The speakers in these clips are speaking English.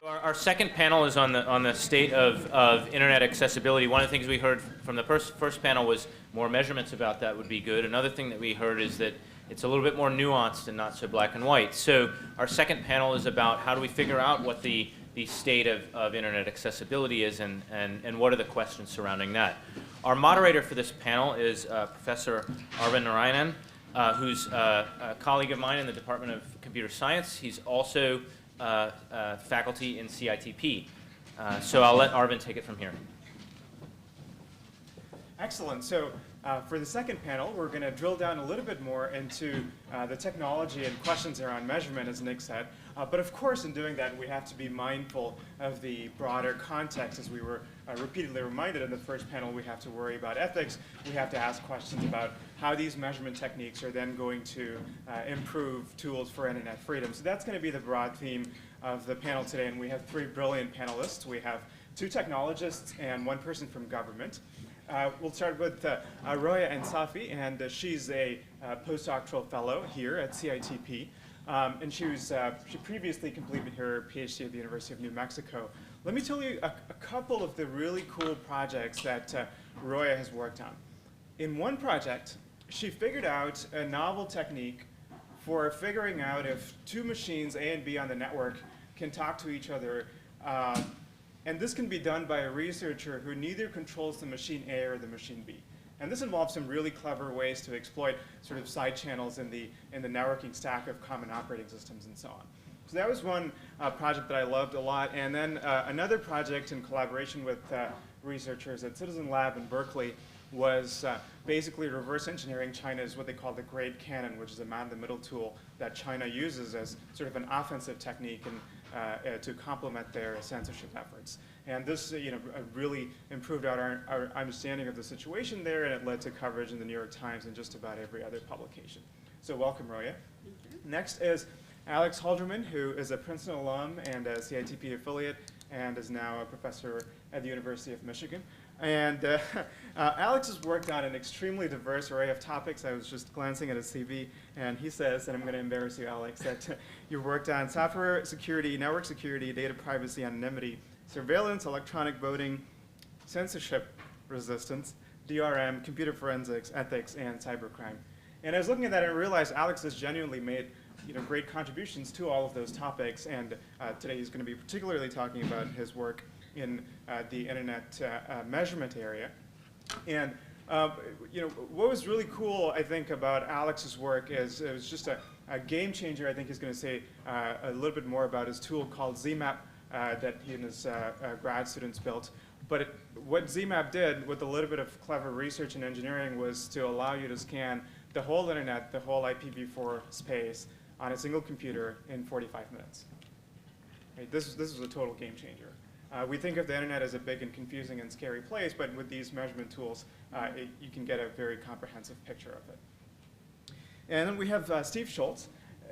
Our second panel is on the state of internet accessibility. One of the things we heard from the first panel was more measurements about that would be good. Another thing that we heard is that it's a little bit more nuanced and not so black and white. So our second panel is about how do we figure out what the state of internet accessibility is and what are the questions surrounding that. Our moderator for this panel is Professor Arvind Narayanan, who's a colleague of mine in the Department of Computer Science. He's also faculty in CITP. So I'll let Arvind take it from here. Excellent. So for the second panel, we're going to drill down a little bit more into the technology and questions around measurement, as Nick said. But of course, in doing that, we have to be mindful of the broader context. As we were repeatedly reminded in the first panel, we have to worry about ethics. We have to ask questions about how these measurement techniques are then going to improve tools for internet freedom. So that's going to be the broad theme of the panel today. And we have three brilliant panelists. We have two technologists and one person from government. We'll start with Roya Ensafi, and she's a postdoctoral fellow here at CITP. And she previously completed her PhD at the University of New Mexico. Let me tell you a couple of the really cool projects that Roya has worked on. In one project, she figured out a novel technique for figuring out if two machines, A and B on the network, can talk to each other. And this can be done by a researcher who neither controls the machine A or the machine B. And this involves some really clever ways to exploit sort of side channels in the networking stack of common operating systems and so on. So that was one project that I loved a lot. And then another project in collaboration with researchers at Citizen Lab in Berkeley was basically reverse engineering China's what they call the Great Cannon, which is a man-in-the-middle tool that China uses as sort of an offensive technique to complement their censorship efforts. And this really improved our understanding of the situation there, and it led to coverage in the New York Times and just about every other publication. So welcome, Roya. Next is Alex Halderman, who is a Princeton alum and a CITP affiliate, and is now a professor at the University of Michigan. And Alex has worked on an extremely diverse array of topics. I was just glancing at his CV, and he says, and I'm going to embarrass you, Alex, that you've worked on software security, network security, data privacy, anonymity, surveillance, electronic voting, censorship resistance, DRM, computer forensics, ethics, and cybercrime. And I was looking at that and I realized Alex has genuinely made great contributions to all of those topics. And today he's going to be particularly talking about his work in the internet measurement area. And what was really cool, I think, about Alex's work is it was just a game changer. I think he's going to say a little bit more about his tool called ZMAP that he and his grad students built. But what ZMAP did with a little bit of clever research and engineering was to allow you to scan the whole internet, the whole IPv4 space on a single computer in 45 minutes. Right? This was a total game changer. We think of the internet as a big and confusing and scary place, but with these measurement tools, you can get a very comprehensive picture of it. And then we have Steve Schultze,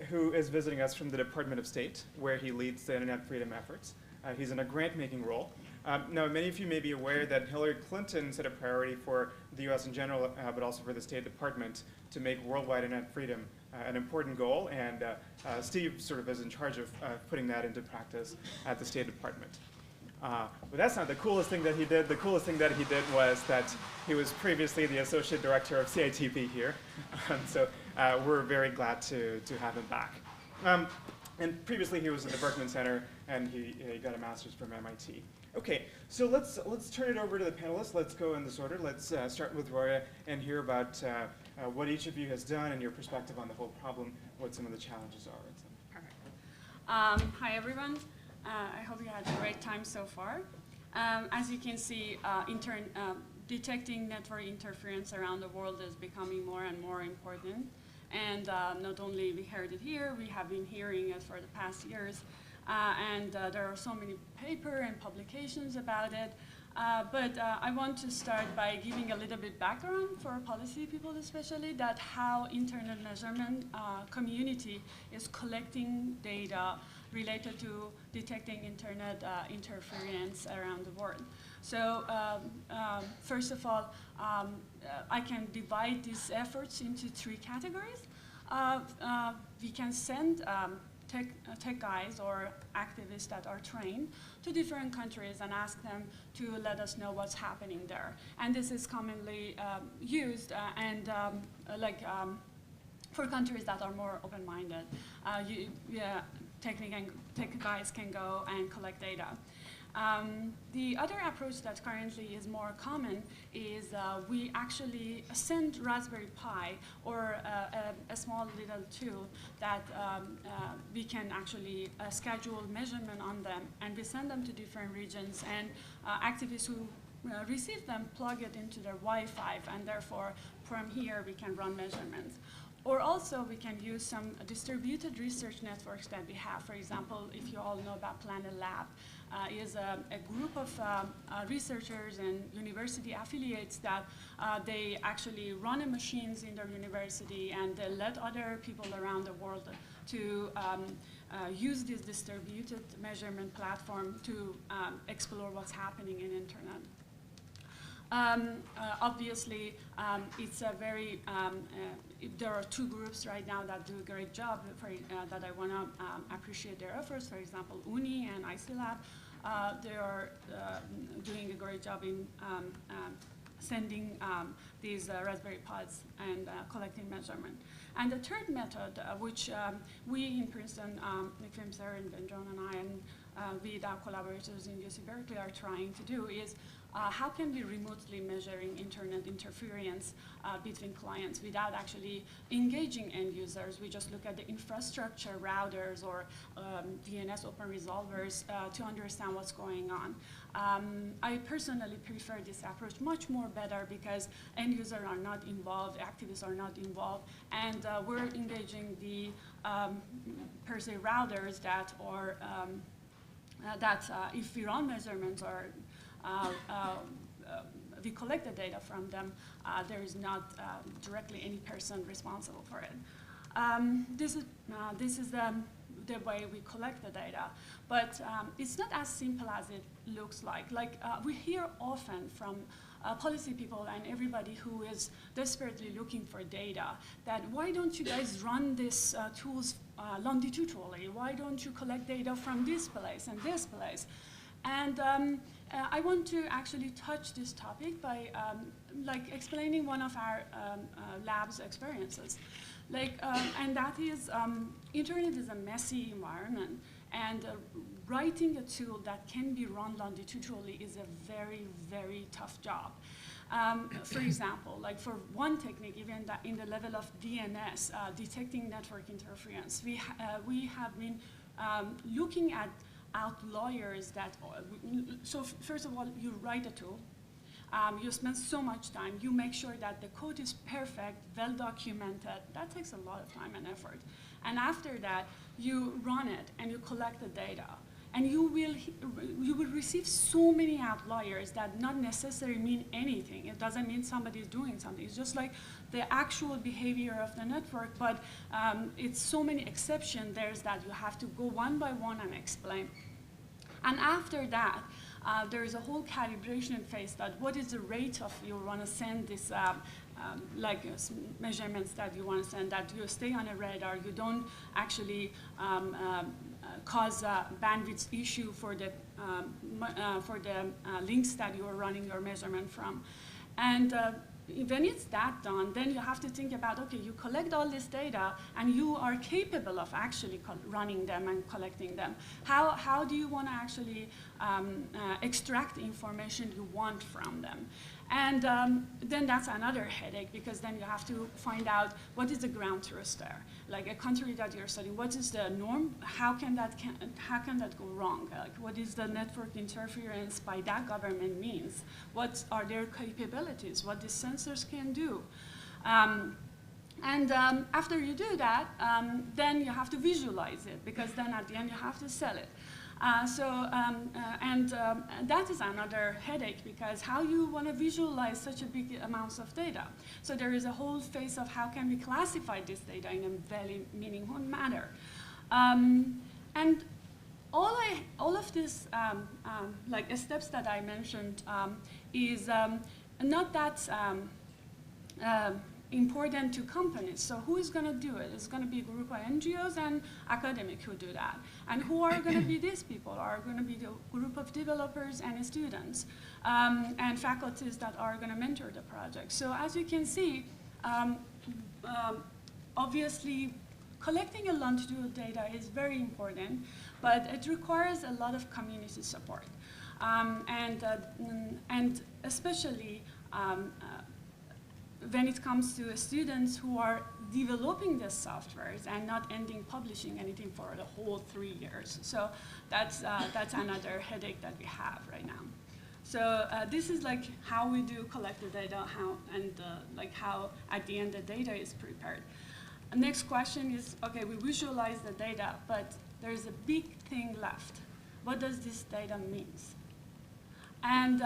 who is visiting us from the Department of State, where he leads the internet freedom efforts. He's in a grant-making role. Now, many of you may be aware that Hillary Clinton set a priority for the US in general, but also for the State Department, to make worldwide internet freedom an important goal, and Steve sort of is in charge of putting that into practice at the State Department. But that's not the coolest thing that he did. The coolest thing that he did was that he was previously the associate director of CITP here. So we're very glad to have him back. And previously he was at the Berkman Center, and he got a master's from MIT. Okay, so let's turn it over to the panelists. Let's go in this order. Let's start with Roya and hear about what each of you has done and your perspective on the whole problem, what some of the challenges are. Perfect. Hi, everyone. I hope you had a great time so far. As you can see, detecting network interference around the world is becoming more and more important. And not only we heard it here, we have been hearing it for the past years. And there are so many papers and publications about it. But I want to start by giving a little bit background for policy people especially, that how internet measurement community is collecting data related to detecting internet interference around the world. So first of all, I can divide these efforts into three categories. We can send tech guys or activists that are trained to different countries and ask them to let us know what's happening there. And this is commonly used for countries that are more open-minded. Tech guys can go and collect data. The other approach that currently is more common is we actually send Raspberry Pi or a small little tool that we can actually schedule measurement on them, and we send them to different regions, and activists who receive them plug it into their Wi-Fi, and therefore from here we can run measurements. Or also we can use some distributed research networks that we have. For example, if you all know about Planet Lab, is a group of researchers and university affiliates that they actually run machines in their university, and they let other people around the world to use this distributed measurement platform to explore what's happening in internet. Obviously, it's a very, there are two groups right now that do a great job that I want to appreciate their efforts. For example, UNI and ICLab, they are doing a great job in sending these Raspberry Pis and collecting measurement. And the third method, which we in Princeton, Nick Fimser and Ben John and I, and with our collaborators in UC Berkeley are trying to do is how can we remotely measuring internet interference between clients without actually engaging end users? We just look at the infrastructure, routers, or DNS open resolvers to understand what's going on. I personally prefer this approach much more better because end users are not involved, activists are not involved, and we're engaging the per se routers that are if we run measurements or we collect the data from them, there is not directly any person responsible for it. This is the way we collect the data, but it's not as simple as it looks like. We hear often from policy people and everybody who is desperately looking for data that why don't you guys run these tools longitudinally? Why don't you collect data from this place and this place? And I want to actually touch this topic by explaining one of our lab's experiences. And that is, internet is a messy environment, and writing a tool that can be run longitudinally is a very, very tough job. For example, for one technique, even in the level of DNS, detecting network interference, we have been looking at outliers that, so first of all, you write a tool, you spend so much time, you make sure that the code is perfect, well documented, that takes a lot of time and effort. And after that, you run it and you collect the data. And you will receive so many outliers that not necessarily mean anything. It doesn't mean somebody is doing something. It's just like the actual behavior of the network, but it's so many exceptions there that you have to go one by one and explain. And after that, there is a whole calibration phase that what is the rate of you want to send this measurements that you want to send, that you stay on a radar, you don't actually cause a bandwidth issue for the links that you are running your measurement from. And when it's that done, then you have to think about, okay, you collect all this data and you are capable of actually running them and collecting them. How do you want to actually extract the information you want from them? And then that's another headache, because then you have to find out what is the ground truth there. Like a country that you're studying, what is the norm? How can that go wrong? What is the network interference by that government means? What are their capabilities? What the sensors can do? And after you do that, then you have to visualize it, because then at the end you have to sell it. That is another headache, because how you want to visualize such a big amounts of data. So there is a whole phase of how can we classify this data in a very meaningful manner. And all of this steps that I mentioned is not that important to companies. So who is going to do it? It's going to be a group of NGOs and academics who do that. And who are going to be these people? Are going to be the group of developers and students and faculties that are going to mentor the project. So as you can see, obviously, collecting a longitudinal data is very important, but it requires a lot of community support. And especially when it comes to students who are developing the softwares and not ending publishing anything for the whole 3 years. So that's another headache that we have right now. So this is like how we do collect the data, like how at the end the data is prepared. Next question is, okay, we visualize the data, but there's a big thing left. What does this data mean? And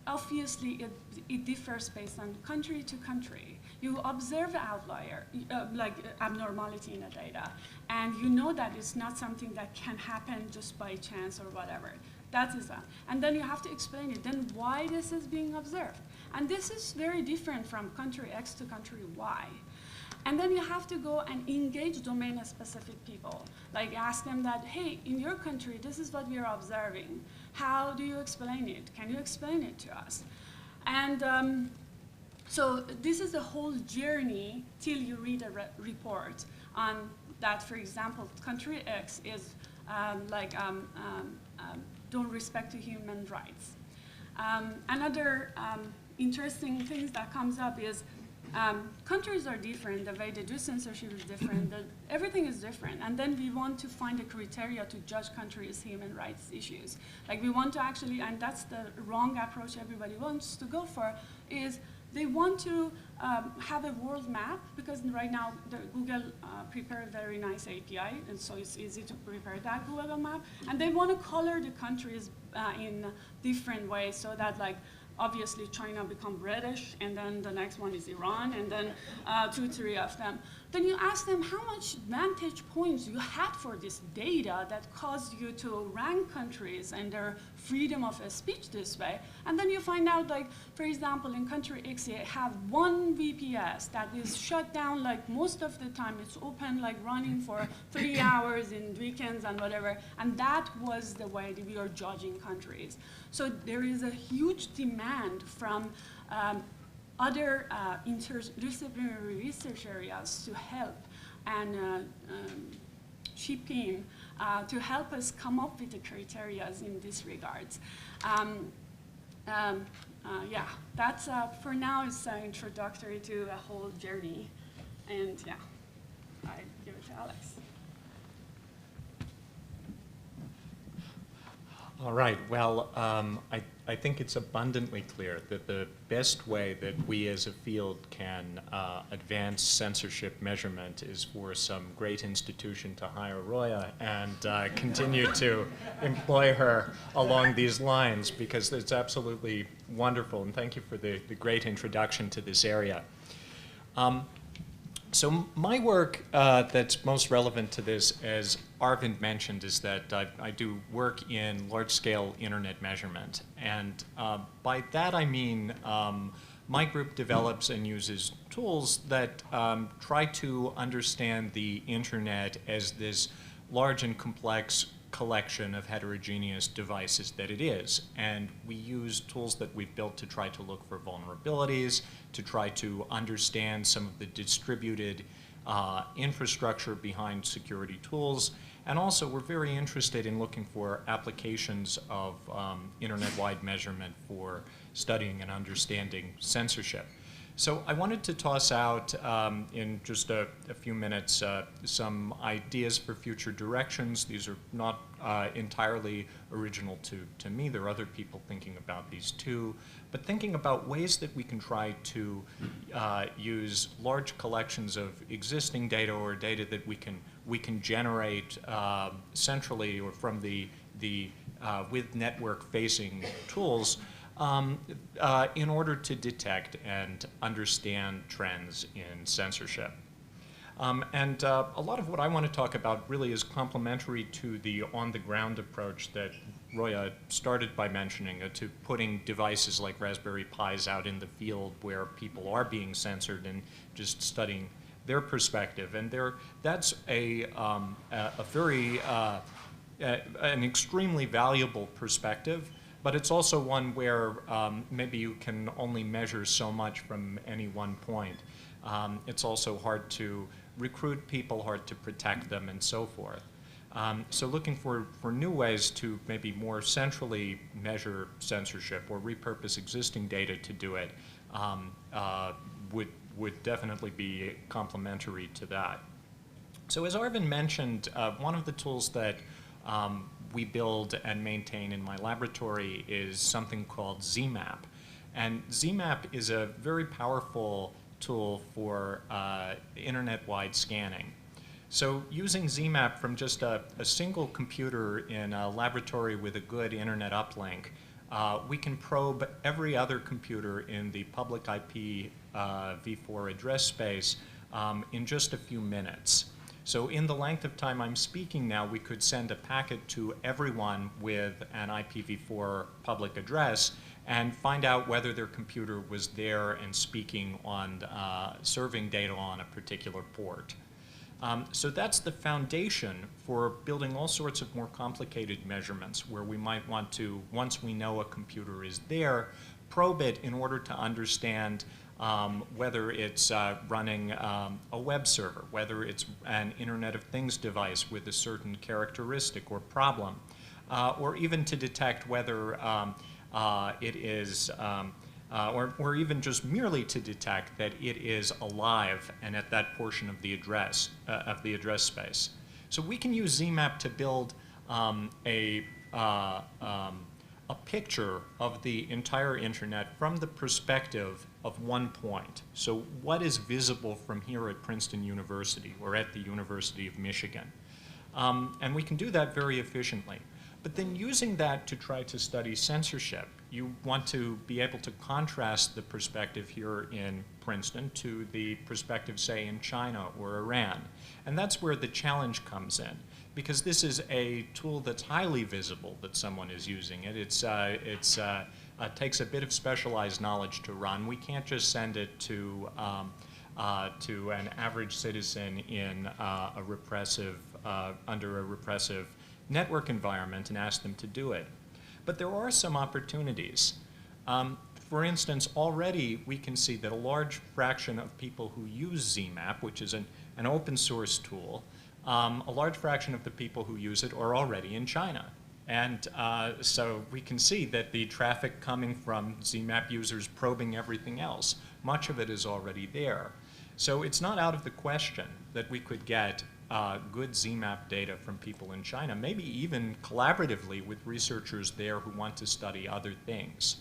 obviously, it differs based on country to country. You observe outlier, like abnormality in the data, and you know that it's not something that can happen just by chance or whatever. That is that. And then you have to explain it. Then why this is being observed. And this is very different from country X to country Y. And then you have to go and engage domain-specific people. Like ask them that, hey, in your country, this is what we are observing. How do you explain it? Can you explain it to us? And so this is a whole journey till you read a report on that, for example, country X is don't respect to human rights. Another interesting thing that comes up is countries are different, the way they do censorship is different, everything is different, and then we want to find a criteria to judge countries' human rights issues. Like we want to actually, and that's the wrong approach everybody wants to go for, is they want to have a world map, because right now Google prepared a very nice API, and so it's easy to prepare that Google map, and they want to color the countries in different ways so that like, obviously, China become reddish, and then the next one is Iran, and then 2, 3 of them. Then you ask them how much vantage points you had for this data that caused you to rank countries and their freedom of speech this way. And then you find out, like, for example, in country X, you have one VPS that is shut down, like, most of the time. It's open, like, running for 3 hours in weekends and whatever. And that was the way that we are judging countries. So there is a huge demand from other interdisciplinary research areas to help and chip in to help us come up with the criteria in these regards. Yeah, that's for now is introductory to a whole journey. And yeah, I give it to Alex. All right, well, I think it's abundantly clear that the best way that we as a field can advance censorship measurement is for some great institution to hire Roya and continue to employ her along these lines, because it's absolutely wonderful, and thank you for the great introduction to this area. So my work that's most relevant to this, as Arvind mentioned, is that I do work in large-scale internet measurement. And by that I mean my group develops and uses tools that try to understand the internet as this large and complex collection of heterogeneous devices that it is. And we use tools that we've built to try to look for vulnerabilities, to try to understand some of the distributed infrastructure behind security tools. And also, we're very interested in looking for applications of internet-wide measurement for studying and understanding censorship. So I wanted to toss out in just a few minutes some ideas for future directions. These are not entirely original to me. There are other people thinking about these too. But thinking about ways that we can try to use large collections of existing data or data that we can generate centrally or from the with network-facing tools in order to detect and understand trends in censorship. And a lot of what I want to talk about really is complementary to the on-the-ground approach that Roya started by mentioning, to putting devices like Raspberry Pis out in the field where people are being censored and just studying their perspective. And that's an extremely valuable perspective, but it's also one where maybe you can only measure so much from any one point. It's also hard to recruit people, hard to protect them, and so forth. So looking for new ways to maybe more centrally measure censorship or repurpose existing data to do it would definitely be complementary to that. So as Arvind mentioned, one of the tools that we build and maintain in my laboratory is something called ZMAP. And ZMAP is a very powerful tool for internet-wide scanning. So using ZMAP from just a single computer in a laboratory with a good internet uplink, we can probe every other computer in the public IP v4 address space in just a few minutes. So in the length of time I'm speaking now, we could send a packet to everyone with an IPv4 public address and find out whether their computer was there and speaking on, serving data on a particular port. So that's the foundation for building all sorts of more complicated measurements where we might want to, once we know a computer is there, probe it in order to understand whether it's running a web server, whether it's an Internet of Things device with a certain characteristic or problem, or even to detect whether it is or even just merely to detect that it is alive and at that portion of the address space. So we can use ZMAP to build a picture of the entire internet from the perspective of one point. So what is visible from here at Princeton University or at the University of Michigan? And we can do that very efficiently. But then using that to try to study censorship, you want to be able to contrast the perspective here in Princeton to the perspective, say, in China or Iran. And that's where the challenge comes in, because this is a tool that's highly visible that someone is using it. It takes a bit of specialized knowledge to run. We can't just send it to an average citizen in under a repressive network environment and ask them to do it. But there are some opportunities. For instance, already we can see that a large fraction of people who use ZMAP, which is an open source tool, a large fraction of the people who use it are already in China. And so we can see that the traffic coming from ZMAP users probing everything else, much of it is already there. So it's not out of the question that we could get good ZMAP data from people in China, maybe even collaboratively with researchers there who want to study other things,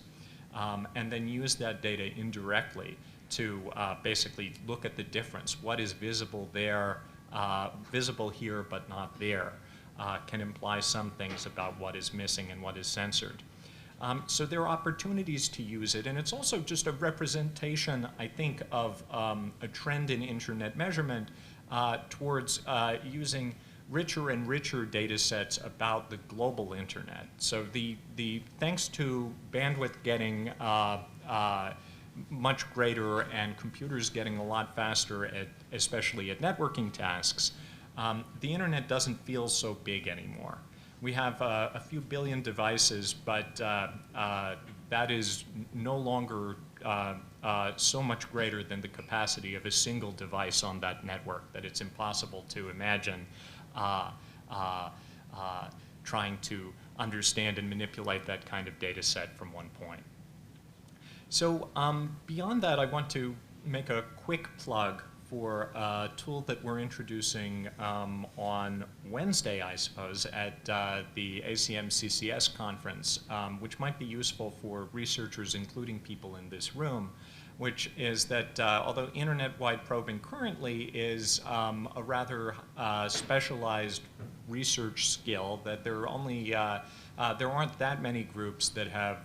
and then use that data indirectly to basically look at the difference. What is visible there, visible here but not there, can imply some things about what is missing and what is censored. So there are opportunities to use it, and it's also just a representation, I think, of a trend in internet measurement towards using richer and richer data sets about the global internet. So thanks to bandwidth getting much greater and computers getting a lot faster, especially at networking tasks, the internet doesn't feel so big anymore. We have a few billion devices, but that is no longer so much greater than the capacity of a single device on that network that it's impossible to imagine trying to understand and manipulate that kind of data set from one point. So beyond that, I want to make a quick plug for a tool that we're introducing on Wednesday, I suppose, at the ACM CCS conference, which might be useful for researchers, including people in this room, which is that although internet-wide probing currently is a rather specialized research skill, that there aren't that many groups that have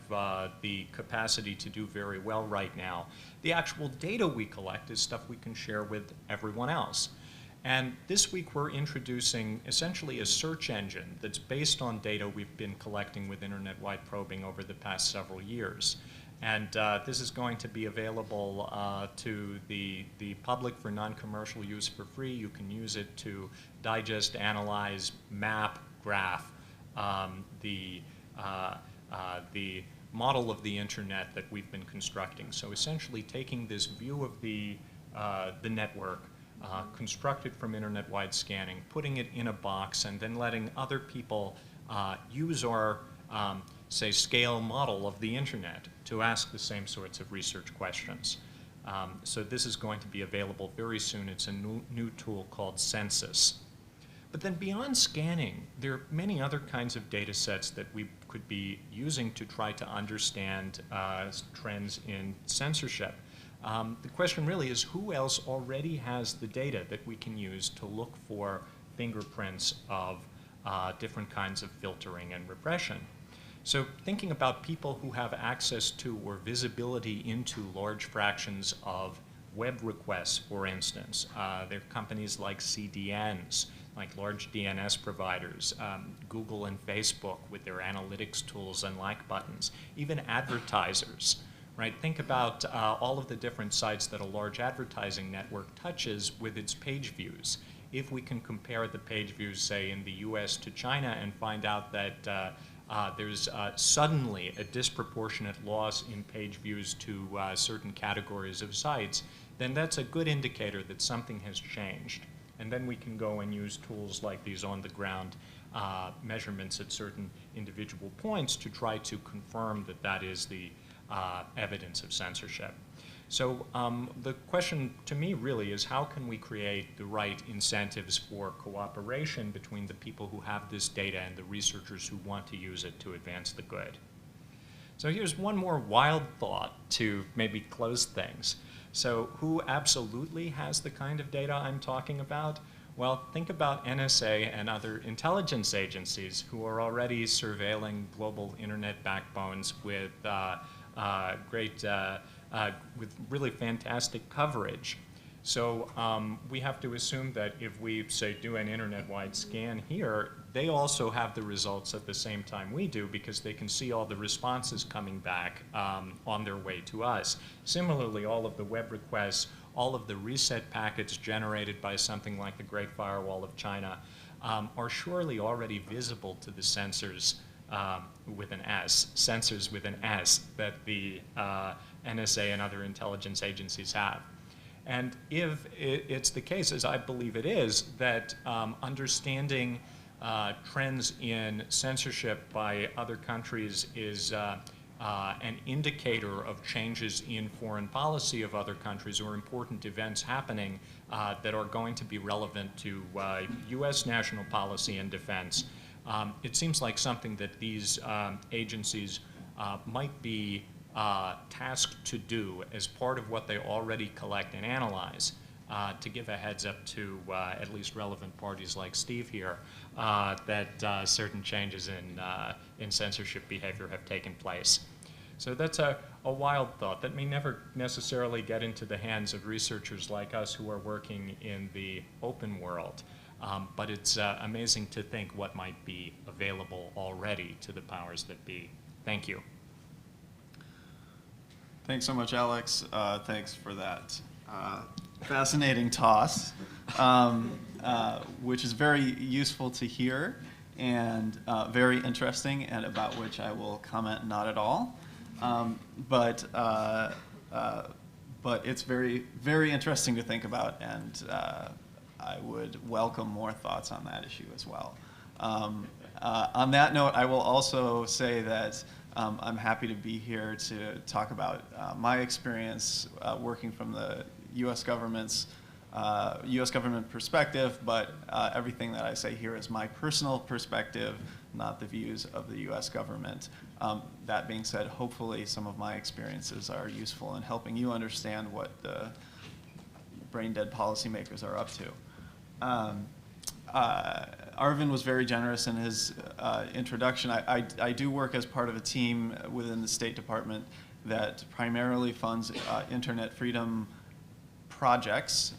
the capacity to do very well right now. The actual data we collect is stuff we can share with everyone else. And this week we're introducing essentially a search engine that's based on data we've been collecting with internet-wide probing over the past several years. And this is going to be available to the public for non-commercial use for free. You can use it to digest, analyze, map, graph the model of the internet that we've been constructing. So essentially taking this view of the network, constructed from internet-wide scanning, putting it in a box, and then letting other people use our, say, scale model of the internet to ask the same sorts of research questions. So this is going to be available very soon. It's a new tool called Census. But then beyond scanning, there are many other kinds of data sets that we could be using to try to understand trends in censorship. The question really is, who else already has the data that we can use to look for fingerprints of different kinds of filtering and repression? So thinking about people who have access to or visibility into large fractions of web requests, for instance. There are companies like CDNs, like large DNS providers, Google and Facebook with their analytics tools and like buttons, even advertisers, right? Think about all of the different sites that a large advertising network touches with its page views. If we can compare the page views, say, in the US to China and find out that there's suddenly a disproportionate loss in page views to certain categories of sites, then that's a good indicator that something has changed. And then we can go and use tools like these on-the-ground measurements at certain individual points to try to confirm that that is the evidence of censorship. So the question to me really is, how can we create the right incentives for cooperation between the people who have this data and the researchers who want to use it to advance the good? So here's one more wild thought to maybe close things. So who absolutely has the kind of data I'm talking about? Well, think about NSA and other intelligence agencies who are already surveilling global internet backbones with with really fantastic coverage. So we have to assume that if we, say, do an internet-wide scan here, they also have the results at the same time we do, because they can see all the responses coming back on their way to us. Similarly, all of the web requests, all of the reset packets generated by something like the Great Firewall of China are surely already visible to the sensors with an S, sensors with an S, that the NSA and other intelligence agencies have. And if it's the case, as I believe it is, that understanding trends in censorship by other countries is an indicator of changes in foreign policy of other countries or important events happening that are going to be relevant to US national policy and defense, it seems like something that these agencies might be tasked to do as part of what they already collect and analyze, to give a heads up to at least relevant parties like Steve here that certain changes in censorship behavior have taken place. So that's a wild thought that may never necessarily get into the hands of researchers like us who are working in the open world. But it's amazing to think what might be available already to the powers that be. Thank you. Thanks so much, Alex. Thanks for that fascinating toss, which is very useful to hear and very interesting, and about which I will comment not at all. But it's very, very interesting to think about, and I would welcome more thoughts on that issue as well. On that note, I will also say that I'm happy to be here to talk about my experience working from the U.S. government perspective, but everything that I say here is my personal perspective, not the views of the U.S. government. That being said, hopefully some of my experiences are useful in helping you understand what the brain-dead policymakers are up to. Arvind was very generous in his introduction. I do work as part of a team within the State Department that primarily funds internet freedom projects.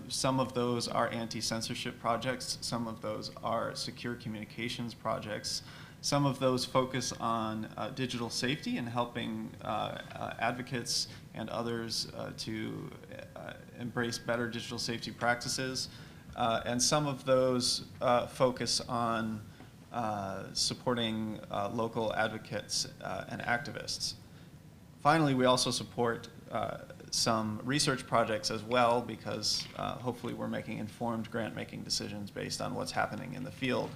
Some of those are anti-censorship projects. Some of those are secure communications projects. Some of those focus on digital safety and helping advocates and others to embrace better digital safety practices. And some of those focus on supporting local advocates and activists. Finally, we also support some research projects as well, because hopefully we're making informed grant-making decisions based on what's happening in the field,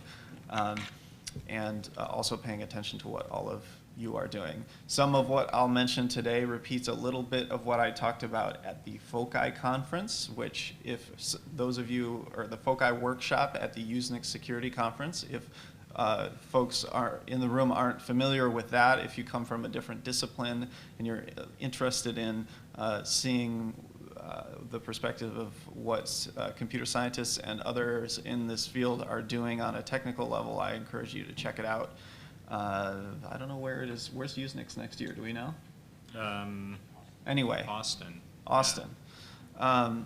and also paying attention to what all of you are doing. Some of what I'll mention today repeats a little bit of what I talked about at the FOCI conference, which if those of you, or the FOCI workshop at the Usenix Security Conference, if folks are in the room aren't familiar with that, if you come from a different discipline and you're interested in seeing the perspective of what computer scientists and others in this field are doing on a technical level, I encourage you to check it out. I don't know where it is. Where's Usenix next year? Do we know? Anyway. Austin. Austin. Yeah.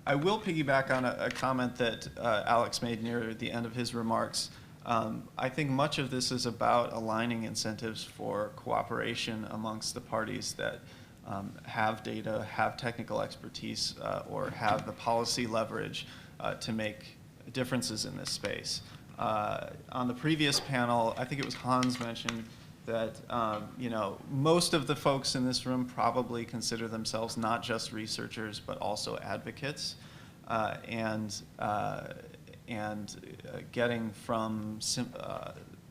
I will piggyback on a comment that Alex made near the end of his remarks. I think much of this is about aligning incentives for cooperation amongst the parties that have data, have technical expertise, or have the policy leverage to make differences in this space. On the previous panel, I think it was Hans mentioned that most of the folks in this room probably consider themselves not just researchers but also advocates, and getting from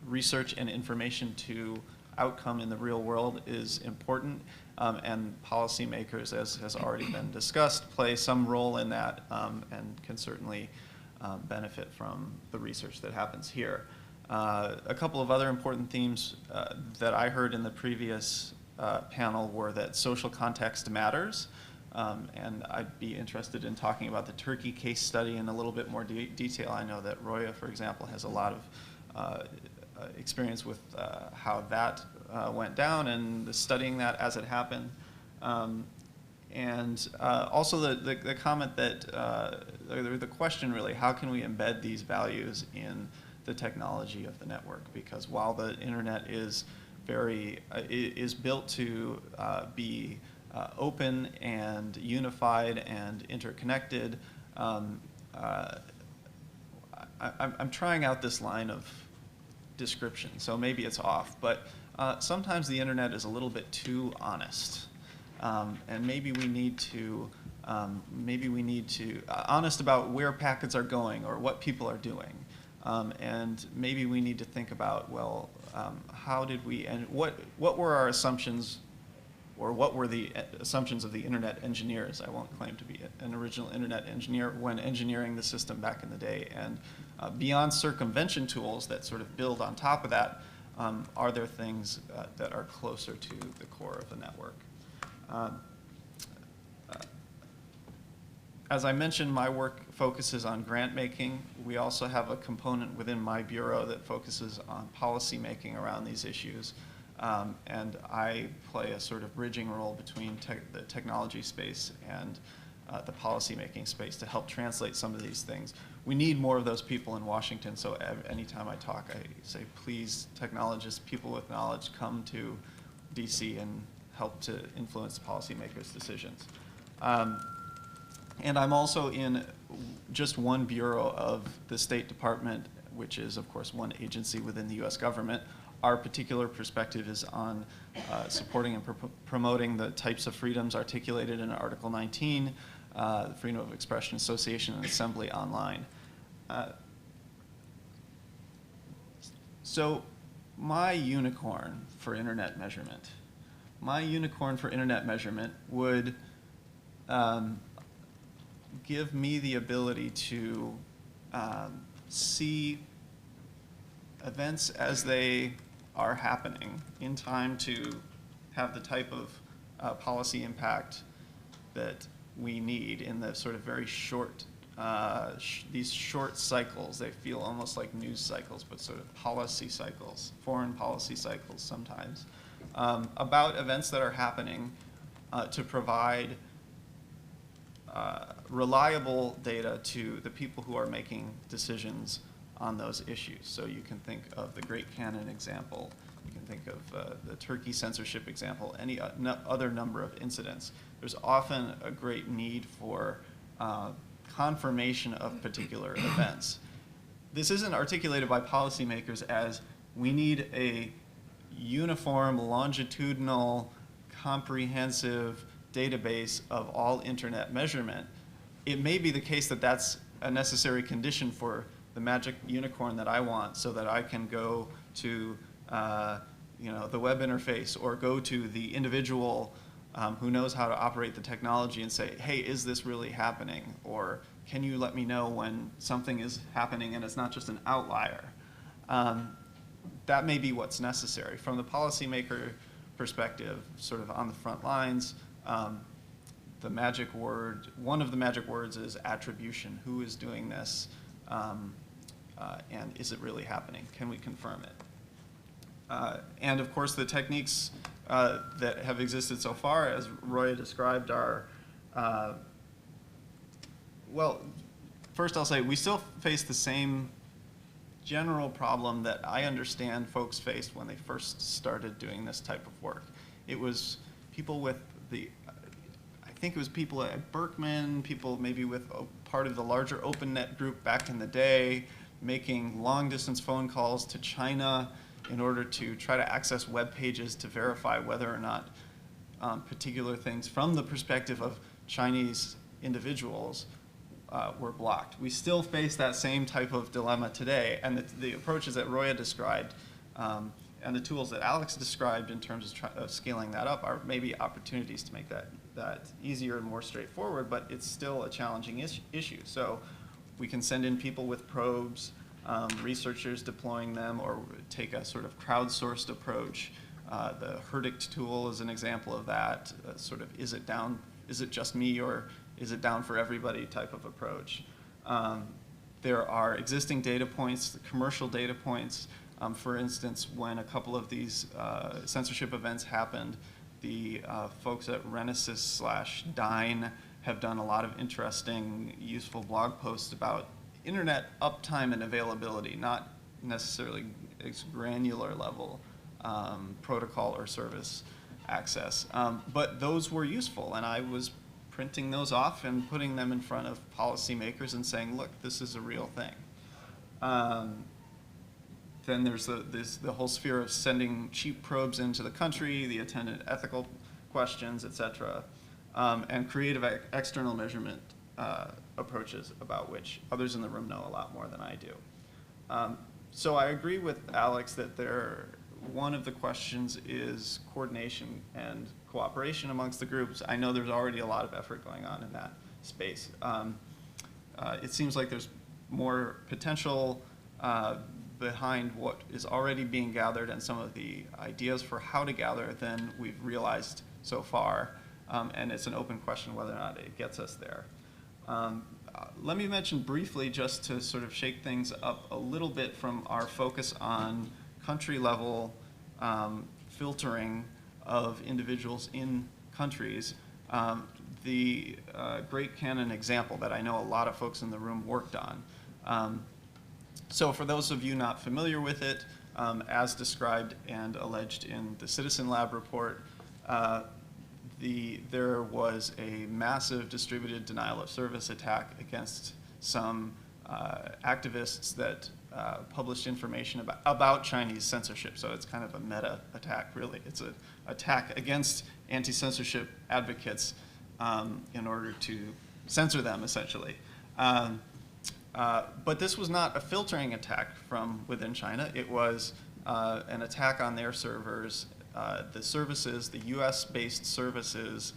research and information to outcome in the real world is important, and policymakers, as has already been discussed, play some role in that, and can certainly benefit from the research that happens here. A couple of other important themes that I heard in the previous panel were that social context matters, and I'd be interested in talking about the Turkey case study in a little bit more detail. I know that Roya, for example, has a lot of experience with how that went down and studying that as it happened. And also the comment that, the question really, how can we embed these values in the technology of the network? Because while the internet is is built to be open and unified and interconnected, I'm trying out this line of description, so maybe it's off, but sometimes the internet is a little bit too honest. And maybe we need to honest about where packets are going or what people are doing, and maybe we need to think about, well, how did we, and what were our assumptions, or what were the assumptions of the internet engineers? I won't claim to be an original internet engineer when engineering the system back in the day, and beyond circumvention tools that sort of build on top of that, are there things that are closer to the core of the network? As I mentioned, my work focuses on grant making. We also have a component within my bureau that focuses on policy making around these issues. And I play a sort of bridging role between the technology space and the policy making space to help translate some of these things. We need more of those people in Washington, so anytime I talk, I say, please, technologists, people with knowledge, come to DC and help to influence policymakers' decisions. And I'm also in just one bureau of the State Department, which is, of course, one agency within the US government. Our particular perspective is on supporting and promoting the types of freedoms articulated in Article 19, the freedom of expression, association, and assembly online. So my unicorn for internet measurement would give me the ability to see events as they are happening in time to have the type of policy impact that we need in the sort of very short, these short cycles. They feel almost like news cycles, but sort of policy cycles, foreign policy cycles sometimes, about events that are happening to provide reliable data to the people who are making decisions on those issues. So you can think of the Great Canon example, you can think of the Turkey censorship example, any other number of incidents. There's often a great need for confirmation of particular events. This isn't articulated by policymakers as we need a uniform, longitudinal, comprehensive database of all internet measurement. It may be the case that that's a necessary condition for the magic unicorn that I want, so that I can go to the web interface or go to the individual who knows how to operate the technology and say, hey, is this really happening? Or can you let me know when something is happening and it's not just an outlier? That may be what's necessary. From the policymaker perspective, sort of on the front lines, the magic word, one of the magic words is attribution. Who is doing this? And is it really happening? Can we confirm it? And of course, the techniques that have existed so far, as Roya described, are, well, first I'll say we still face the same general problem that I understand folks faced when they first started doing this type of work. It was people with I think it was people at Berkman, people maybe with part of the larger OpenNet group back in the day, making long-distance phone calls to China in order to try to access web pages to verify whether or not particular things from the perspective of Chinese individuals were blocked. We still face that same type of dilemma today, and the approaches that Roya described and the tools that Alex described in terms of scaling that up are maybe opportunities to make that easier and more straightforward, but it's still a challenging issue. So we can send in people with probes, researchers deploying them, or take a sort of crowdsourced approach. The Herdict tool is an example of that, sort of is it just me, or is it down for everybody type of approach. There are existing data points, commercial data points. For instance, when a couple of these censorship events happened, the folks at Renesys/Dyn have done a lot of interesting, useful blog posts about internet uptime and availability, not necessarily its granular level protocol or service access. But those were useful, and I was printing those off and putting them in front of policymakers and saying, look, this is a real thing. Then there's the whole sphere of sending cheap probes into the country, the attendant ethical questions, et cetera, and creative external measurement approaches about which others in the room know a lot more than I do. So I agree with Alex that one of the questions is coordination and cooperation amongst the groups. I know there's already a lot of effort going on in that space. It seems like there's more potential behind what is already being gathered and some of the ideas for how to gather than we've realized so far. And it's an open question whether or not it gets us there. Let me mention briefly, just to sort of shake things up a little bit from our focus on country level filtering of individuals in countries, the Great Canon example that I know a lot of folks in the room worked on. So for those of you not familiar with it, as described and alleged in the Citizen Lab report, there was a massive distributed denial of service attack against some activists that published information about Chinese censorship. So it's kind of a meta attack, really. It's an attack against anti-censorship advocates in order to censor them, essentially. But this was not a filtering attack from within China. It was an attack on their servers, the services, the US-based services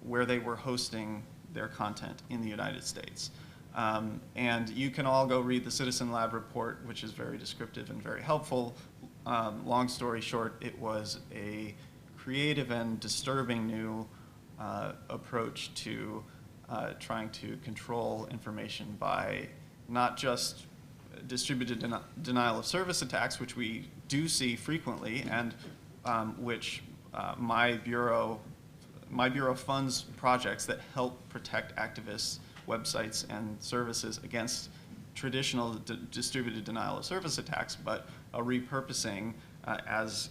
where they were hosting their content in the United States. And you can all go read the Citizen Lab report, which is very descriptive and very helpful. Long story short, it was a creative and disturbing new approach to trying to control information by not just distributed denial of service attacks, which we do see frequently, and which my bureau my bureau funds projects that help protect activists, websites, and services against traditional distributed denial of service attacks, but a repurposing, as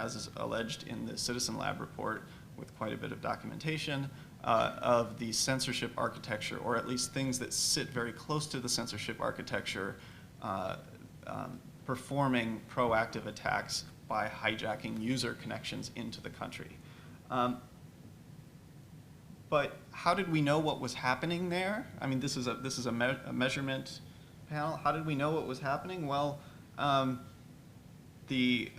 is alleged in the Citizen Lab report with quite a bit of documentation, of the censorship architecture, or at least things that sit very close to the censorship architecture, performing proactive attacks by hijacking user connections into the country. But how did we know what was happening there? I mean, this is a measurement panel. How did we know what was happening? Well, the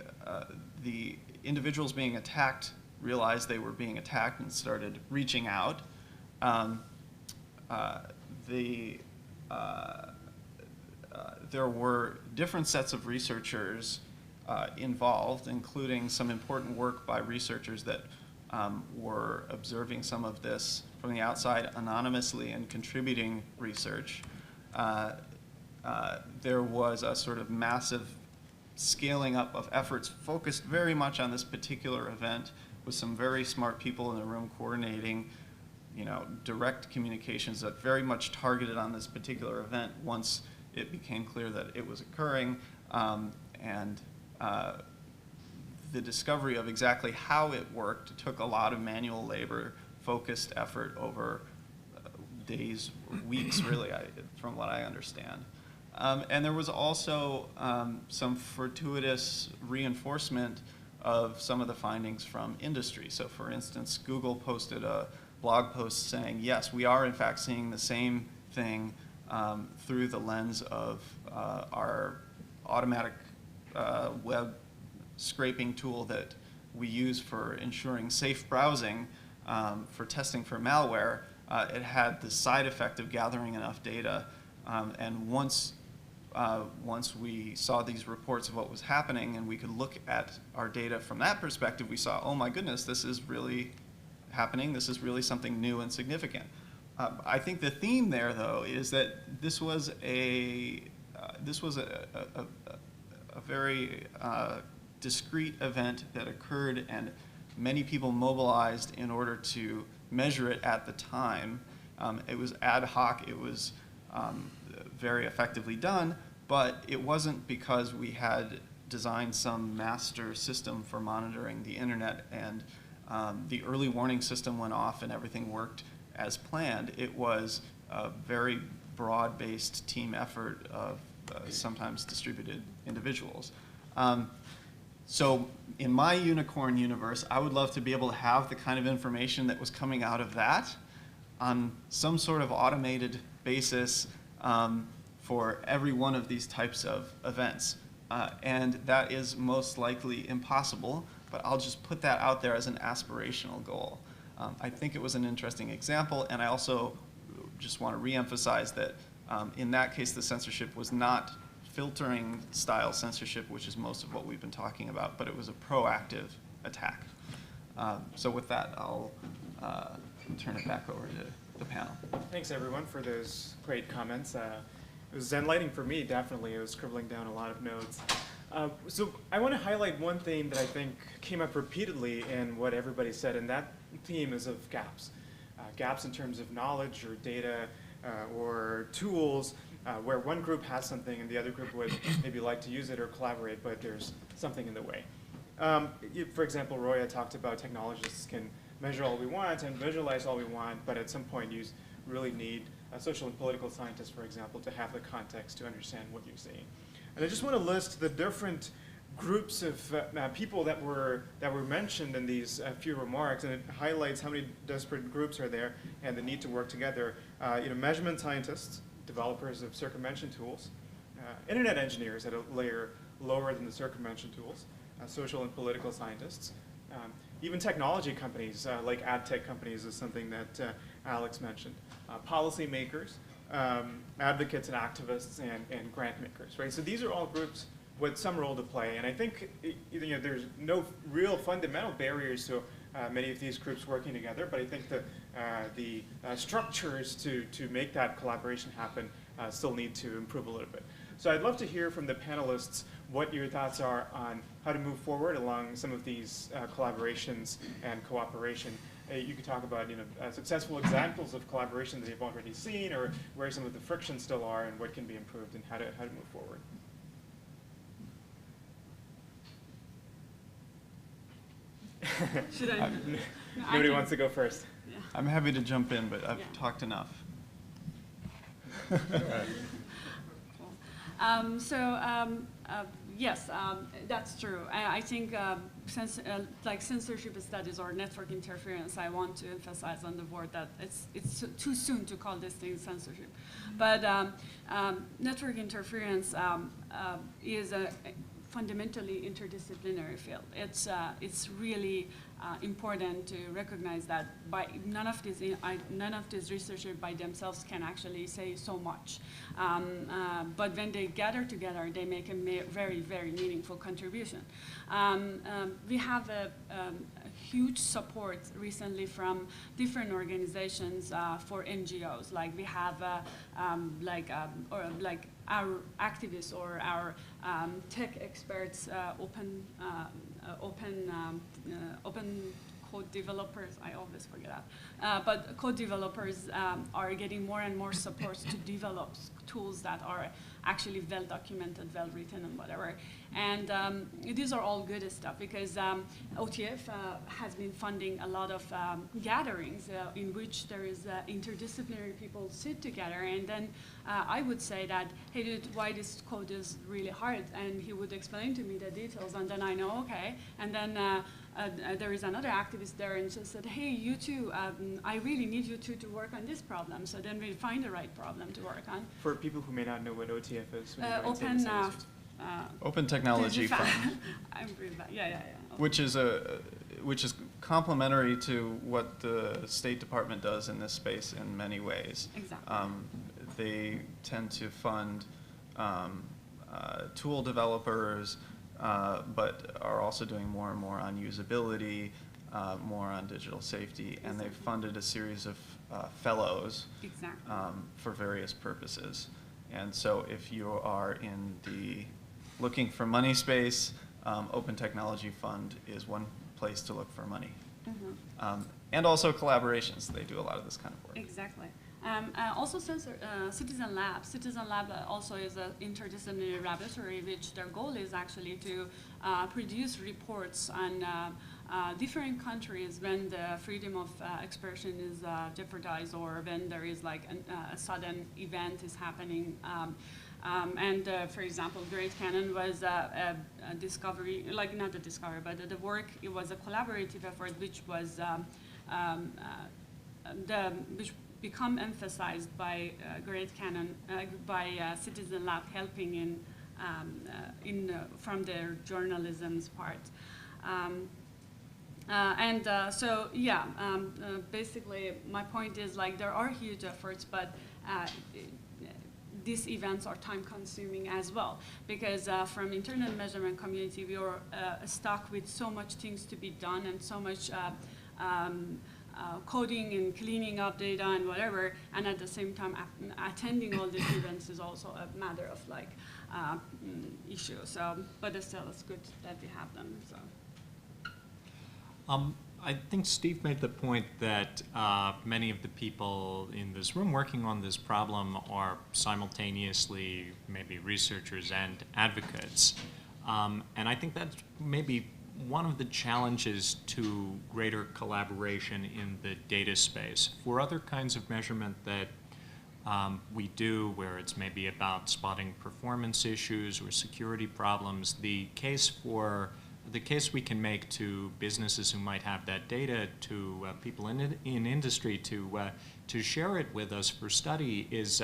individuals being attacked realized they were being attacked and started reaching out. There were different sets of researchers involved, including some important work by researchers that were observing some of this from the outside anonymously and contributing research. There was a sort of massive scaling up of efforts focused very much on this particular event, with some very smart people in the room coordinating, direct communications that very much targeted on this particular event once it became clear that it was occurring, and the discovery of exactly how it worked took a lot of manual labor, focused effort over days, weeks, really, from what I understand. And there was also some fortuitous reinforcement of some of the findings from industry. So for instance, Google posted a blog post saying, yes, we are in fact seeing the same thing through the lens of our automatic web scraping tool that we use for ensuring safe browsing for testing for malware. It had the side effect of gathering enough data, and once we saw these reports of what was happening and we could look at our data from that perspective, we saw, oh my goodness, this is really happening. This is really something new and significant. I think the theme there, though, is that this was a very discrete event that occurred, and many people mobilized in order to measure it at the time. It was ad hoc. It was very effectively done, but it wasn't because we had designed some master system for monitoring the internet and the early warning system went off and everything worked as planned. It was a very broad-based team effort of sometimes distributed individuals. So in my unicorn universe, I would love to be able to have the kind of information that was coming out of that on some sort of automated basis for every one of these types of events. And that is most likely impossible, but I'll just put that out there as an aspirational goal. I think it was an interesting example, and I also just want to reemphasize that in that case, the censorship was not filtering style censorship, which is most of what we've been talking about, but it was a proactive attack. So with that, I'll turn it back over to the panel. Thanks, everyone, for those great comments. It was enlightening for me, definitely. I was scribbling down a lot of notes. So I want to highlight one theme that I think came up repeatedly in what everybody said, and that theme is of gaps. Gaps in terms of knowledge or data or tools where one group has something and the other group would maybe like to use it or collaborate, but there's something in the way. For example, Roya talked about technologists can measure all we want and visualize all we want, but at some point you really need social and political scientists, for example, to have the context to understand what you're seeing. And I just want to list the different groups of people that were mentioned in these few remarks, and it highlights how many disparate groups are there and the need to work together. Measurement scientists, developers of circumvention tools, internet engineers at a layer lower than the circumvention tools, social and political scientists, even technology companies like ad tech companies is something that Alex mentioned, policy makers, advocates and activists, and grant makers, right? So these are all groups with some role to play, and I think there's no real fundamental barriers to many of these groups working together, but I think that the structures to make that collaboration happen still need to improve a little bit. So I'd love to hear from the panelists what your thoughts are on how to move forward along some of these collaborations and cooperation. you could talk about successful examples of collaboration that you've already seen, or where some of the frictions still are, and what can be improved, and how to move forward. Should I? Nobody wants to go first. Yeah. I'm happy to jump in, but I've Yeah. talked enough. Yes, that's true. I think like censorship studies or network interference, I want to emphasize on the board that it's too soon to call this thing censorship. But network interference is a fundamentally interdisciplinary field. It's really important to recognize that none of these researchers by themselves can actually say so much. But when they gather together, they make a very, very meaningful contribution. We have a huge support recently from different organizations for NGOs. Like we have our activists or our tech experts, open code developers, I always forget that, but code developers are getting more and more support to develop tools that are actually well documented, well written, and whatever. And these are all good stuff because OTF has been funding a lot of gatherings in which there is interdisciplinary people sit together, and then I would say that, hey dude, why this code is really hard, and he would explain to me the details, and then I know, okay, and then there is another activist there and just said, hey, you two, I really need you two to work on this problem. So then we find the right problem to work on. For people who may not know what OTF is, would you mind saying Open, this? Open Technology Fund, I'm really bad. Yeah. which is complementary to what the State Department does in this space in many ways. Exactly. They tend to fund tool developers, but are also doing more and more on usability, more on digital safety, and they've funded a series of fellows Exactly. for various purposes. And so if you are in the looking for money space, Open Technology Fund is one place to look for money. Mm-hmm. And also collaborations. They do a lot of this kind of work. Exactly. Also, Citizen Lab. Citizen Lab also is an interdisciplinary laboratory, which their goal is actually to produce reports on different countries when the freedom of expression is jeopardized, or when there is like a sudden event is happening. For example, Great Canon was a discovery, like not a discovery, but the work, it was a collaborative effort which was which become emphasized by Great Canon, by Citizen Lab helping from their journalism's part. Basically my point is like there are huge efforts, but these events are time consuming as well, because from internet measurement community we are stuck with so much things to be done and so much coding and cleaning up data and whatever, and at the same time attending all these events is also a matter of like issue. So, but still it's good that we have them. So. I think Steve made the point that many of the people in this room working on this problem are simultaneously maybe researchers and advocates. And I think that's maybe one of the challenges to greater collaboration in the data space. For other kinds of measurement that we do, where it's maybe about spotting performance issues or security problems, the case we can make to businesses who might have that data, to people in industry to share it with us for study is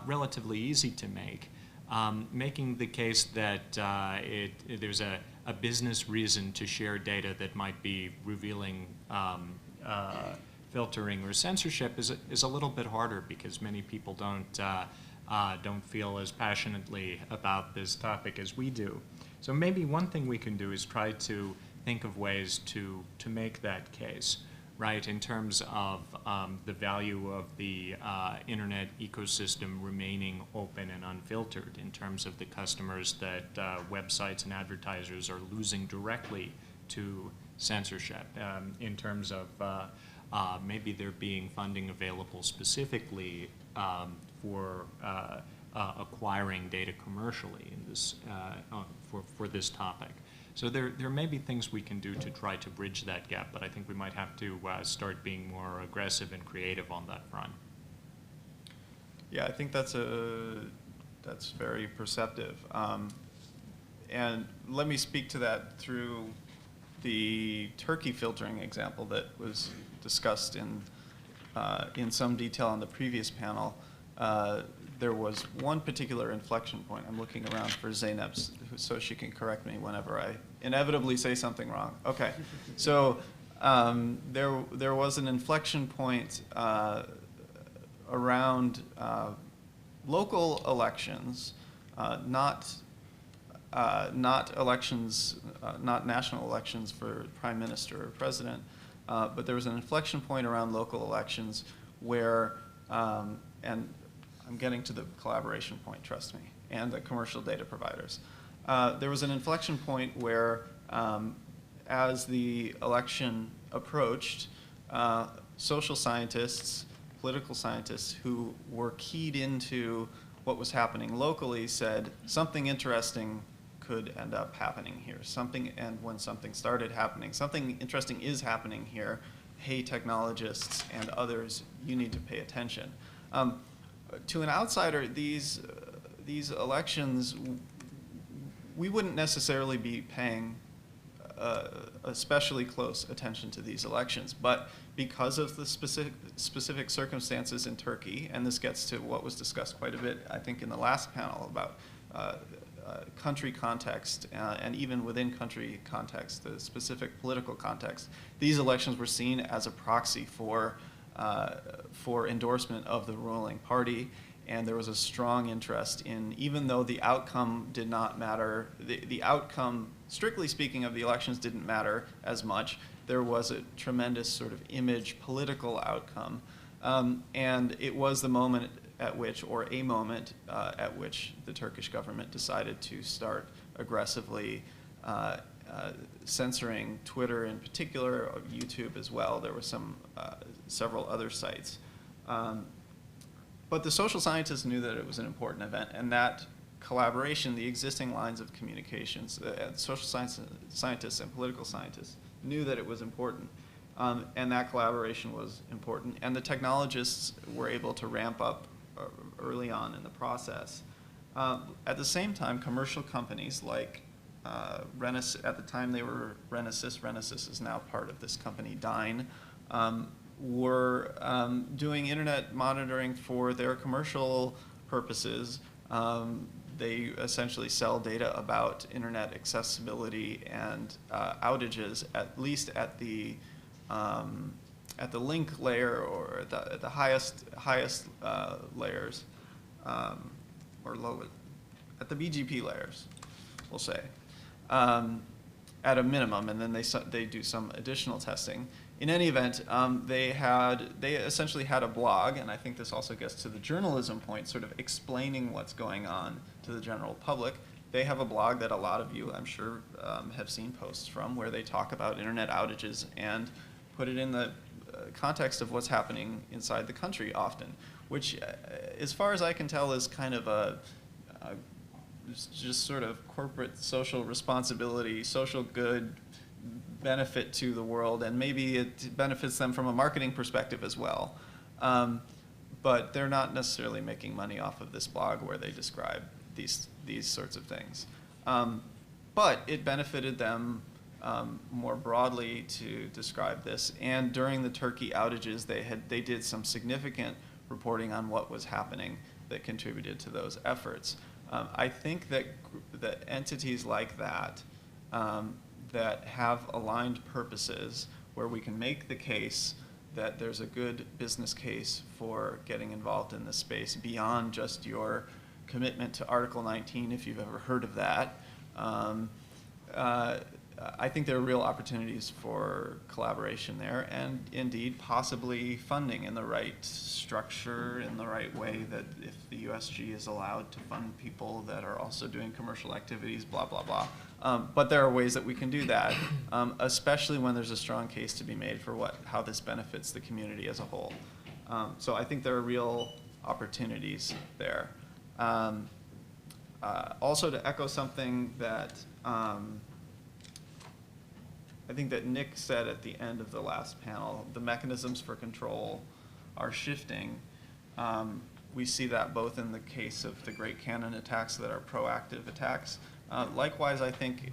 relatively easy to make. Making the case that there's a business reason to share data that might be revealing filtering or censorship is a little bit harder, because many people don't feel as passionately about this topic as we do. So maybe one thing we can do is try to think of ways to make that case, right, in terms of the value of the internet ecosystem remaining open and unfiltered, in terms of the customers that websites and advertisers are losing directly to censorship in terms of maybe there being funding available specifically for acquiring data commercially in this, for this topic. So there may be things we can do to try to bridge that gap, but I think we might have to start being more aggressive and creative on that front. Yeah, I think that's very perceptive. And let me speak to that through the Turkey filtering example that was discussed in some detail on the previous panel. There was one particular inflection point. I'm looking around for Zeynep so she can correct me whenever I inevitably say something wrong. Okay, so there was an inflection point around local elections, not elections, not national elections for prime minister or president, but there was an inflection point around local elections where, and I'm getting to the collaboration point, trust me, and the commercial data providers. There was an inflection point where, as the election approached, social scientists, political scientists who were keyed into what was happening locally said something interesting could end up happening here. And when something started happening, something interesting is happening here. Hey, technologists and others, you need to pay attention. To an outsider, these elections, we wouldn't necessarily be paying especially close attention to these elections, but because of the specific circumstances in Turkey, and this gets to what was discussed quite a bit, I think, in the last panel about country context, and even within country context, the specific political context, these elections were seen as a proxy for endorsement of the ruling party, and there was a strong interest in, even though the outcome did not matter, the outcome, strictly speaking, of the elections didn't matter as much, there was a tremendous sort of image political outcome, and it was the moment at which, or a moment at which the Turkish government decided to start aggressively censoring Twitter in particular, YouTube as well. There were several other sites. But the social scientists knew that it was an important event, and that collaboration, the existing lines of communications, social scientists and political scientists knew that it was important, and that collaboration was important, and the technologists were able to ramp up early on in the process. At the same time, commercial companies like Renesys, at the time they were Renesys is now part of this company, Dyn, were doing internet monitoring for their commercial purposes. They essentially sell data about internet accessibility and outages, at least at the link layer or at the highest layers, or low, at the BGP layers, we'll say, at a minimum, and then they do some additional testing. In any event, they essentially had a blog, and I think this also gets to the journalism point, sort of explaining what's going on to the general public. They have a blog that a lot of you, I'm sure, have seen posts from, where they talk about internet outages and put it in the context of what's happening inside the country often, which, as far as I can tell, is kind of a just sort of corporate social responsibility, social good benefit to the world, and maybe it benefits them from a marketing perspective as well. But they're not necessarily making money off of this blog where they describe these sorts of things. But it benefited them more broadly to describe this. And during the Turkey outages, they did some significant reporting on what was happening that contributed to those efforts. I think that entities like that that have aligned purposes, where we can make the case that there's a good business case for getting involved in this space beyond just your commitment to Article 19, if you've ever heard of that, I think there are real opportunities for collaboration there, and indeed possibly funding in the right structure, in the right way, that if the USG is allowed to fund people that are also doing commercial activities, blah, blah, blah. But there are ways that we can do that, especially when there's a strong case to be made for how this benefits the community as a whole. So I think there are real opportunities there. Also, to echo something that I think that Nick said at the end of the last panel, the mechanisms for control are shifting. We see that both in the case of the Great Cannon attacks that are proactive attacks. Likewise, I think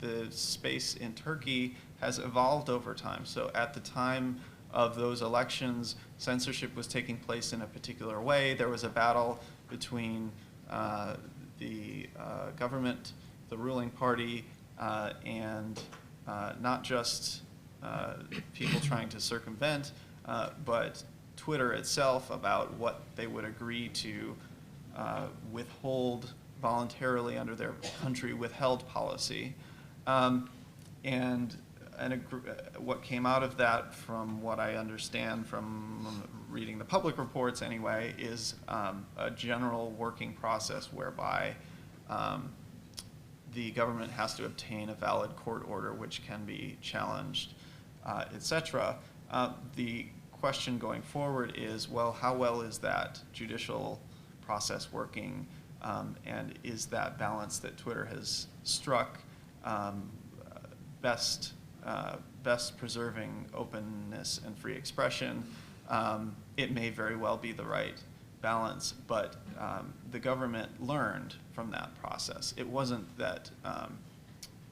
the space in Turkey has evolved over time. So at the time of those elections, censorship was taking place in a particular way. There was a battle between the government, the ruling party, and not just people trying to circumvent, but Twitter itself about what they would agree to withhold voluntarily under their country withheld policy. And what came out of that, from what I understand from reading the public reports anyway, is a general working process whereby the government has to obtain a valid court order which can be challenged, etc. The question going forward is, well, how well is that judicial process working, and is that balance that Twitter has struck best preserving openness and free expression? It may very well be the right balance, but the government learned from that process. It wasn't that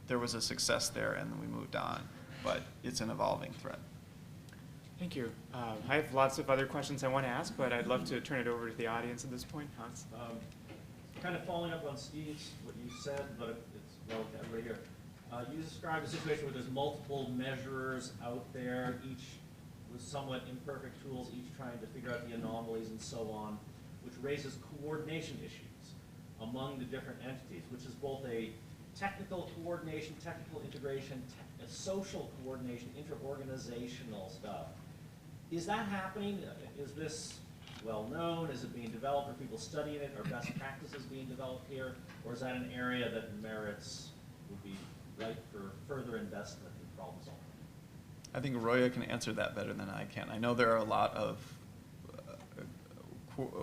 there was a success there and then we moved on, but it's an evolving threat. Thank you. I have lots of other questions I want to ask, but I'd love to turn it over to the audience at this point. Hans? Kind of following up on Steve's, what you said, but it's relevant to everybody here. You described a situation where there's multiple measurers out there, each with somewhat imperfect tools, each trying to figure out the anomalies and so on, which raises coordination issues among the different entities, which is both a technical coordination, technical integration, a social coordination, interorganizational stuff. Is that happening? Is this well known? Is it being developed? Are people studying it? Are best practices being developed here? Or is that an area that merits, would be right for further investment in problem solving? I think Roya can answer that better than I can. I know there are a lot of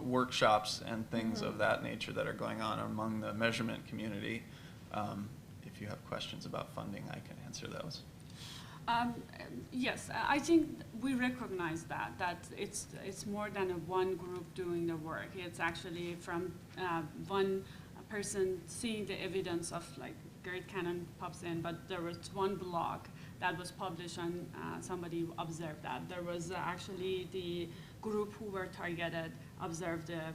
workshops and things of that nature that are going on among the measurement community. If you have questions about funding, I can answer those. Yes, I think we recognize that it's more than one group doing the work. It's actually from one person seeing the evidence of, like, Great Cannon pops in, but there was one blog that was published and somebody observed that. There was actually the group who were targeted observed the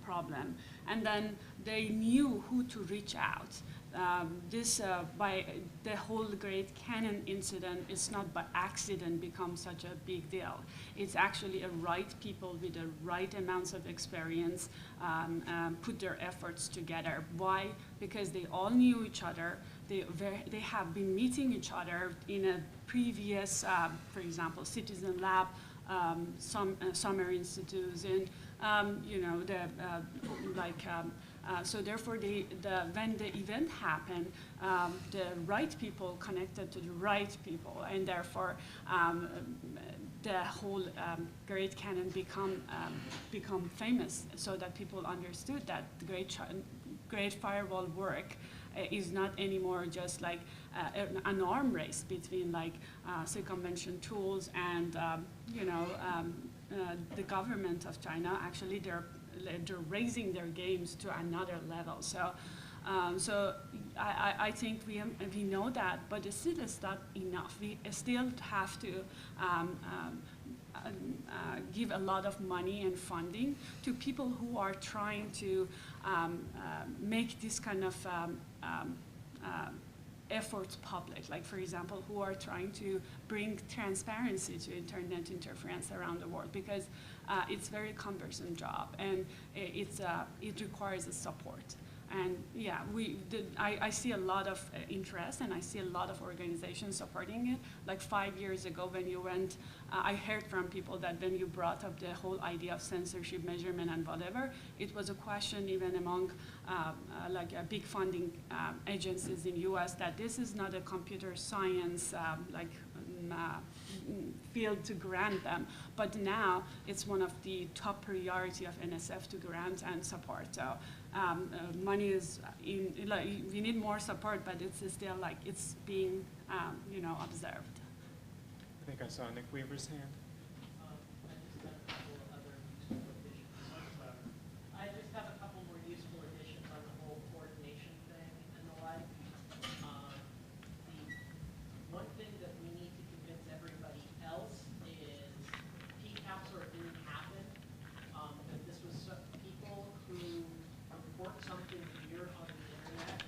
problem, and then they knew who to reach out. By the whole Great Cannon incident, it's not by accident become such a big deal. It's actually a right people with the right amounts of experience put their efforts together. Why? Because they all knew each other. They have been meeting each other in a previous, for example, Citizen Lab, summer institutes, and so therefore, when the event happened, the right people connected to the right people, and therefore the whole Great Cannon become famous, so that people understood that the Great Firewall work is not anymore just like an arm race between like circumvention tools and the government of China. Actually, they're raising their games to another level. So, I think we know that, but it still is not enough. We still have to give a lot of money and funding to people who are trying to make this kind of efforts public, like, for example, who are trying to bring transparency to internet interference around the world, because it's a very cumbersome job, and it requires a support. And yeah, I see a lot of interest, and I see a lot of organizations supporting it. Like 5 years ago when you went, I heard from people that when you brought up the whole idea of censorship, measurement, and whatever, it was a question even among big funding agencies in US that this is not a computer science field to grant them, but now it's one of the top priority of NSF to grant and support. So money is we need more support, but it's still it's being observed. I think I saw Nick Weaver's hand. I just have a couple more useful additions on the whole coordination thing and the like. The one thing that we need to convince everybody else is PCAP sort of didn't happen. That this was people who report something weird on the internet.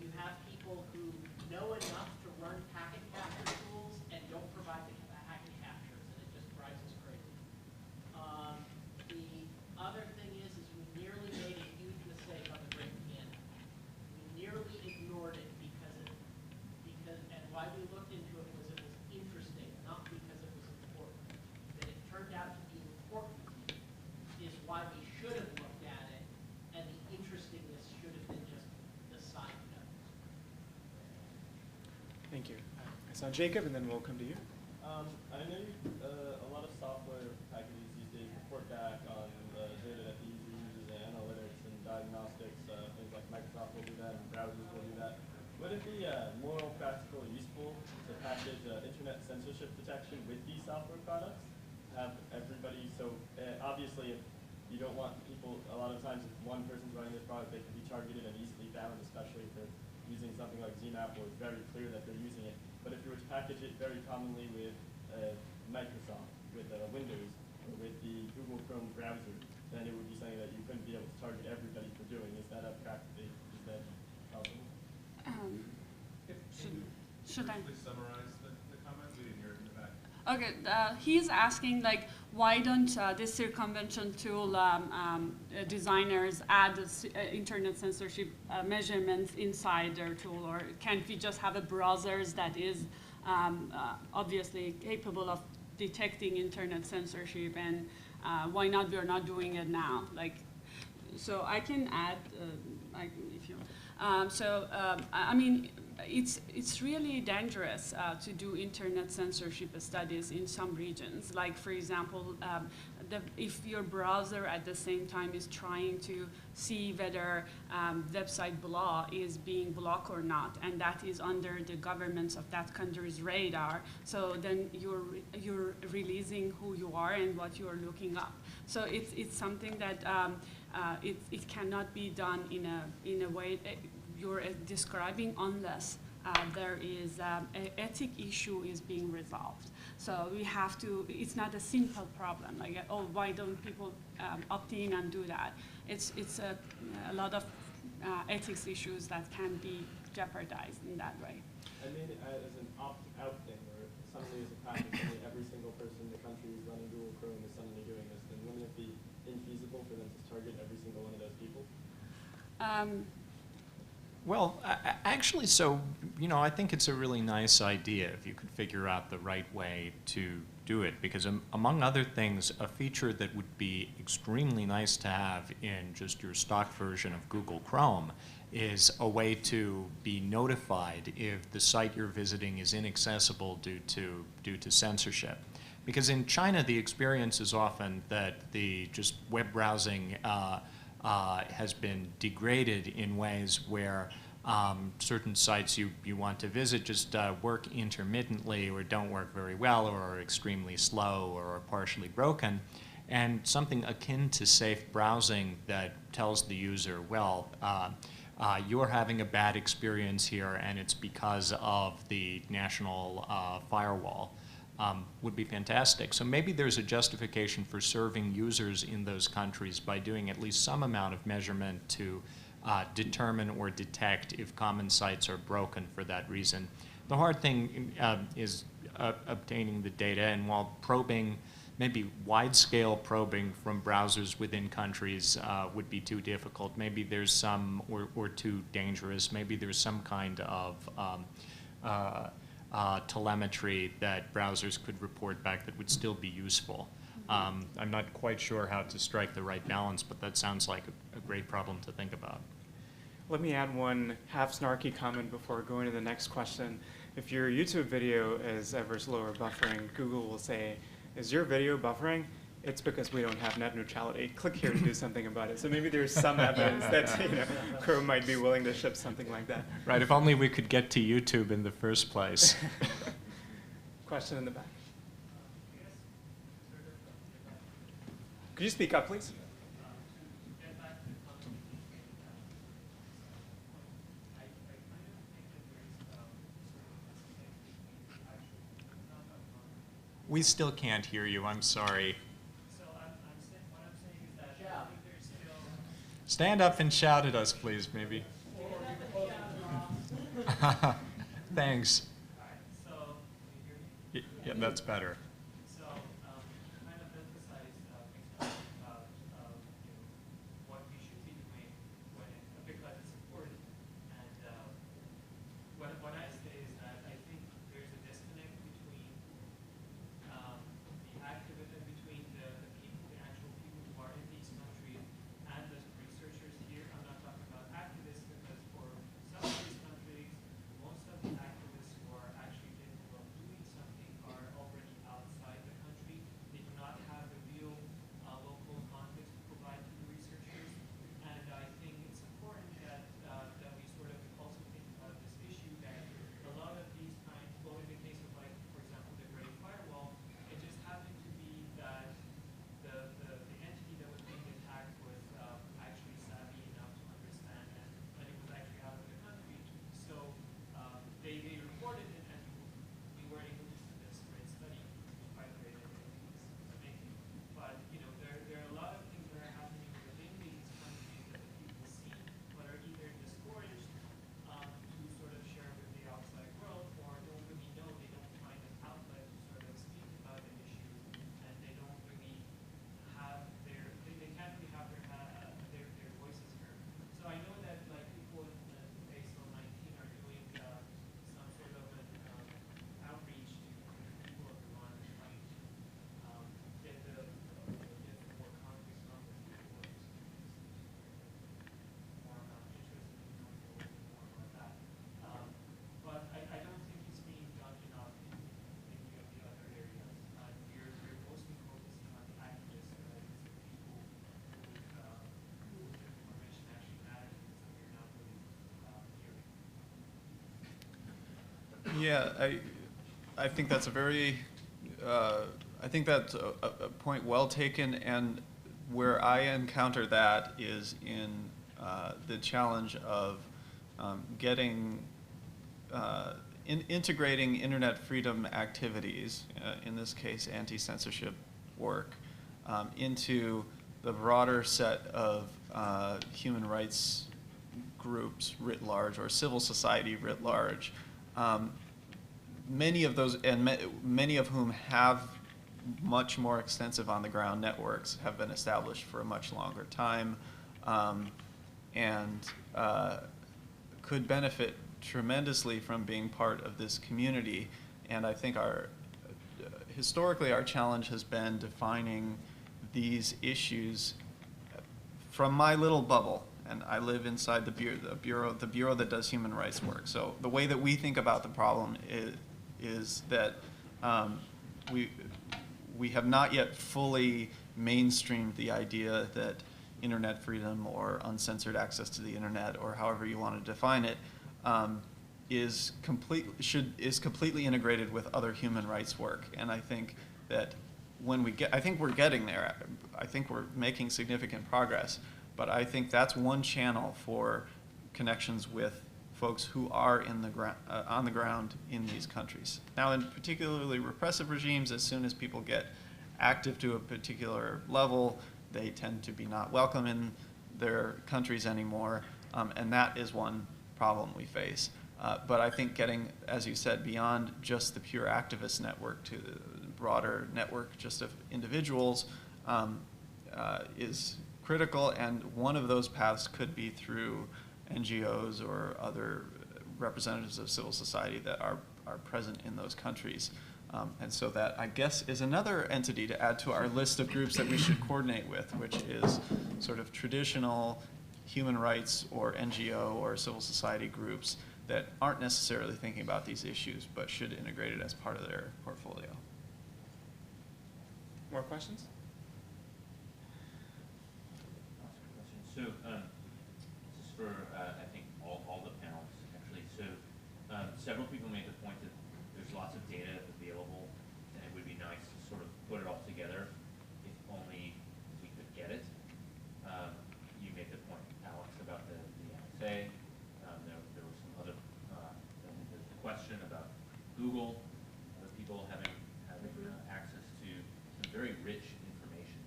You have people who know enough to run packet capture tools and don't provide the packet captures, and it just drives us crazy. The other thing is we nearly made a huge mistake on the very beginning. We nearly ignored it and why we looked into it was interesting, not because it was important. That it turned out to be important is why we should have looked at it, and the interestingness should have been just the side note. Thank you. I saw Jacob, and then we'll come to you. I know a lot of software packages these days report back on the data that the user uses in analytics and diagnostics. Things like Microsoft will do that, and browsers will do that. Would it be more practical or useful to package internet censorship detection with these software products? Have everybody, so obviously if you don't want people, a lot of times if one person's running this product, they can be targeted and easily found, especially if they're using something like ZMAP where it's very clear that they're using it. But if you were to package it very commonly with Microsoft, with Windows, or with the Google Chrome browser, then it would be something that you couldn't be able to target everybody for doing. Is that possible? Should I? Please summarize the comment. We didn't hear it in the back. Okay, he's asking why don't the circumvention tool designers add internet censorship measurements inside their tool, or can't we just have a browser that is obviously capable of detecting internet censorship, and why not we are not doing it now? So I can add, if you. I mean, it's really dangerous to do internet censorship studies in some regions. Like, for example, if your browser at the same time is trying to see whether website blog is being blocked or not, and that is under the governments of that country's radar, so then you're releasing who you are and what you are looking up. So it's something that it cannot be done in a way you're describing unless there is an ethic issue is being resolved. So we have to, it's not a simple problem, why don't people opt in and do that? It's a lot of ethics issues that can be jeopardized in that way. I mean it as an opt-out thing, where suddenly as a package, suddenly every single person in the country who's running Google Chrome is suddenly doing this, then wouldn't it be infeasible for them to target every single one of those people? Well, actually, so, I think it's a really nice idea if you could figure out the right way to do it, because among other things, a feature that would be extremely nice to have in just your stock version of Google Chrome is a way to be notified if the site you're visiting is inaccessible due to censorship. Because in China, the experience is often that the just web browsing has been degraded in ways where certain sites you want to visit just work intermittently or don't work very well or are extremely slow or are partially broken. And something akin to safe browsing that tells the user, well, you're having a bad experience here and it's because of the national firewall. Would be fantastic. So maybe there's a justification for serving users in those countries by doing at least some amount of measurement to determine or detect if common sites are broken for that reason. The hard thing is obtaining the data, and while probing maybe wide-scale probing from browsers within countries would be too difficult. Maybe there's some, or too dangerous. Maybe there's some kind of telemetry that browsers could report back that would still be useful. I'm not quite sure how to strike the right balance, but that sounds like a great problem to think about. Let me add one half snarky comment before going to the next question. If your YouTube video is ever slower buffering, Google will say, "Is your video buffering? It's because we don't have net neutrality. Click here to do something about it." So maybe there's some evidence that Chrome might be willing to ship something like that. Right, if only we could get to YouTube in the first place. Question in the back. Could you speak up, please? We still can't hear you, I'm sorry. So what I'm saying is that I think there's still. Stand up and shout at us, please, maybe. Thanks. All right, so, can you hear me? Yeah, that's better. So, kind of emphasize about what we should be doing because it's important. And what I say is that I think there's a disconnect between the activism between the people, the actual people who are in these countries, and the researchers here. I'm not talking about activists because for some of these countries, most of the activists who are actually capable of doing something are already outside the country. They do not have the real local context to provide to the researchers. And I think it's important that that we sort of also think about this issue that a lot of these kinds, well, in the case of like, for example, the Great Firewall, it just happened to be that the entity that was being attacked was actually savvy enough to understand that it was actually out of the country. So they reported it, and we were able to do this great study. By the way, that it's amazing. But there are a lot of things that are happening within these countries that the people see, but are either discouraged to sort of share with the outside world, or don't really know. They don't find an outlet to sort of speak about an issue, and they don't really have they can't really have their voices heard. So I know that like people in ASO 19 are doing some sort of an outreach to people of Iran, trying to get more context from the people of more interested in knowing a little bit more about that. But I don't think it's being done enough in any of the other areas. We're mostly focusing on the activists, it's the people whose information actually matters, and we're not really hearing. Yeah, I think that's a very, I think that's a point well taken, and where I encounter that is in the challenge of getting, integrating internet freedom activities, in this case anti-censorship work, into the broader set of human rights groups writ large, or civil society writ large. Many of those, and many of whom have much more extensive on-the-ground networks, have been established for a much longer time, and could benefit tremendously from being part of this community. And I think historically our challenge has been defining these issues from my little bubble. And I live inside the bureau that does human rights work. So the way that we think about the problem is that we have not yet fully mainstreamed the idea that internet freedom or uncensored access to the internet, or however you want to define it, is completely integrated with other human rights work. And I think that I think we're getting there. I think we're making significant progress. But I think that's one channel for connections with folks who are on the ground in these countries. Now, in particularly repressive regimes, as soon as people get active to a particular level, they tend to be not welcome in their countries anymore, and that is one problem we face. But I think getting, as you said, beyond just the pure activist network to broader network just of individuals is critical, and one of those paths could be through NGOs or other representatives of civil society that are present in those countries. And so that, I guess, is another entity to add to our list of groups that we should coordinate with, which is sort of traditional human rights or NGO or civil society groups that aren't necessarily thinking about these issues, but should integrate it as part of their portfolio. More questions? So, this is for, I think, all the panels, actually. So, several people made the point that there's lots of data available, and it would be nice to sort of put it all together, if only we could get it. You made the point, Alex, about the NSA. There was some other, the question about Google, other people having access to some very rich information.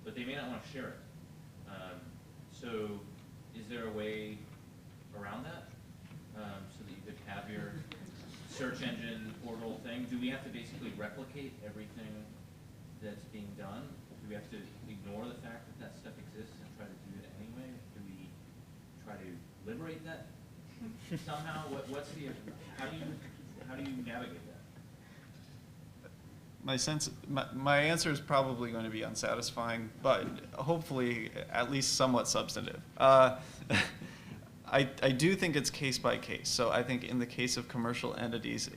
But they may not want to share it. So is there a way around that? So that you could have your search engine portal thing? Do we have to basically replicate everything that's being done? Do we have to ignore the fact that that stuff exists and try to do it anyway? Do we try to liberate that somehow? What's the, how do you navigate that? My answer is probably going to be unsatisfying, but hopefully at least somewhat substantive. I do think it's case by case. So I think in the case of commercial entities,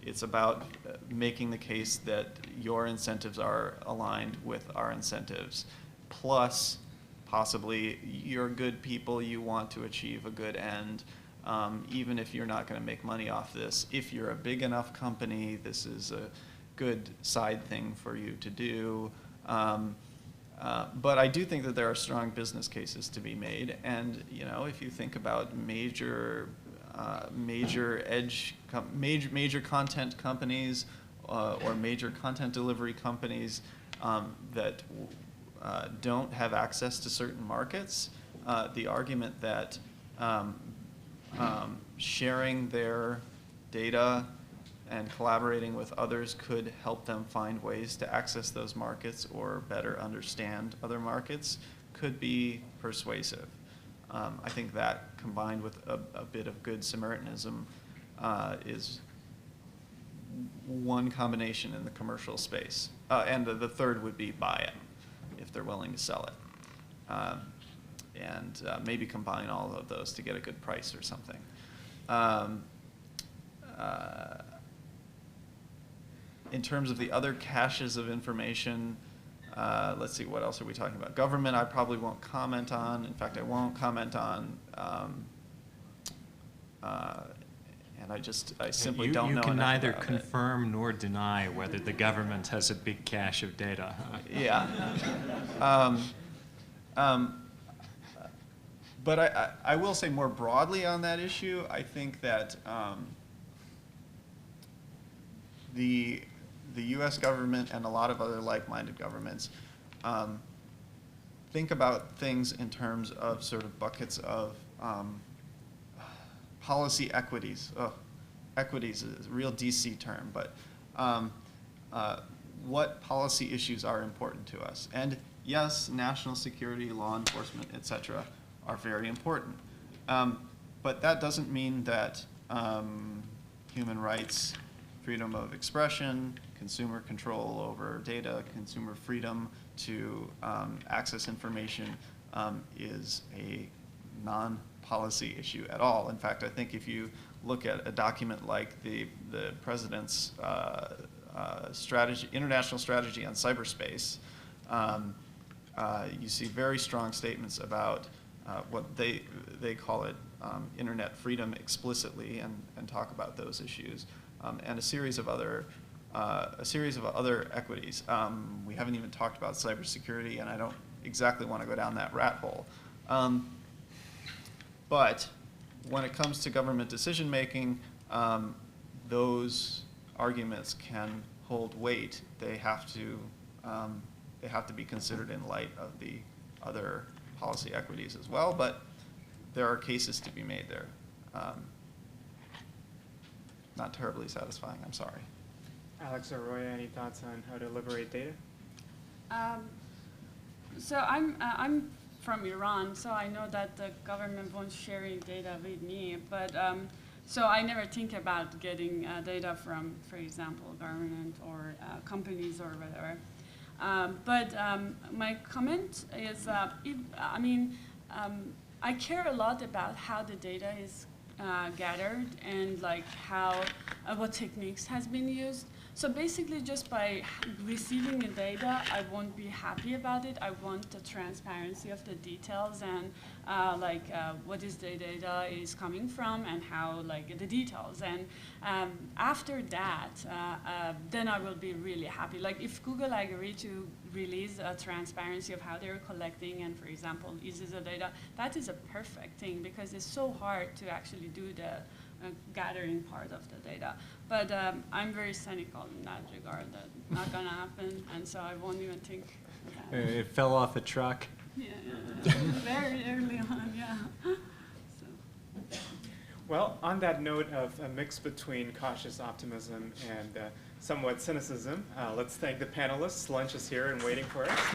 it's about making the case that your incentives are aligned with our incentives, plus possibly you're good people, you want to achieve a good end, even if you're not going to make money off this. If you're a big enough company, this is a good side thing for you to do. But I do think that there are strong business cases to be made, and if you think about major content companies or major content delivery companies that don't have access to certain markets, the argument that sharing their data and collaborating with others could help them find ways to access those markets or better understand other markets could be persuasive. I think that, combined with a bit of good Samaritanism, is one combination in the commercial space. And the third would be buy it, if they're willing to sell it. And maybe combine all of those to get a good price or something. In terms of the other caches of information, let's see, what else are we talking about? Government, I probably won't comment on. In fact, I won't comment on. And I simply don't know. You can enough neither about it. confirm nor deny whether the government has a big cache of data. Yeah. But I will say more broadly on that issue, I think that the U.S. government and a lot of other like-minded governments think about things in terms of sort of buckets of policy equities. Equities is a real DC term, but what policy issues are important to us? And yes, national security, law enforcement, et cetera, are very important. But that doesn't mean that human rights, freedom of expression, consumer control over data, consumer freedom to access information is a non-policy issue at all. In fact, I think if you look at a document like the President's international strategy on cyberspace, you see very strong statements about what they call it internet freedom explicitly, and talk about those issues, and a series of other equities. We haven't even talked about cybersecurity, and I don't exactly want to go down that rat hole. But when it comes to government decision making, those arguments can hold weight. They have to be considered in light of the other policy equities as well, but there are cases to be made there. Not terribly satisfying, I'm sorry. Alex or Roya, any thoughts on how to liberate data? So I'm from Iran, so I know that the government won't sharing data with me, but so I never think about getting data from, for example, government or companies or whatever. But my comment is, I care a lot about how the data is gathered and like how, what techniques has been used. So basically just by receiving the data, I won't be happy about it. I want the transparency of the details and what is the data is coming from and how like the details. And after that, then I will be really happy. Like if Google agree to release a transparency of how they're collecting and for example, uses the data, that is a perfect thing because it's so hard to actually do the gathering part of the data. But I'm very cynical in that regard, that not gonna happen, and so I won't even think about it. It fell off a truck. Yeah, very early on, yeah. So. Well, on that note of a mix between cautious optimism and somewhat cynicism, let's thank the panelists. Lunch is here and waiting for us.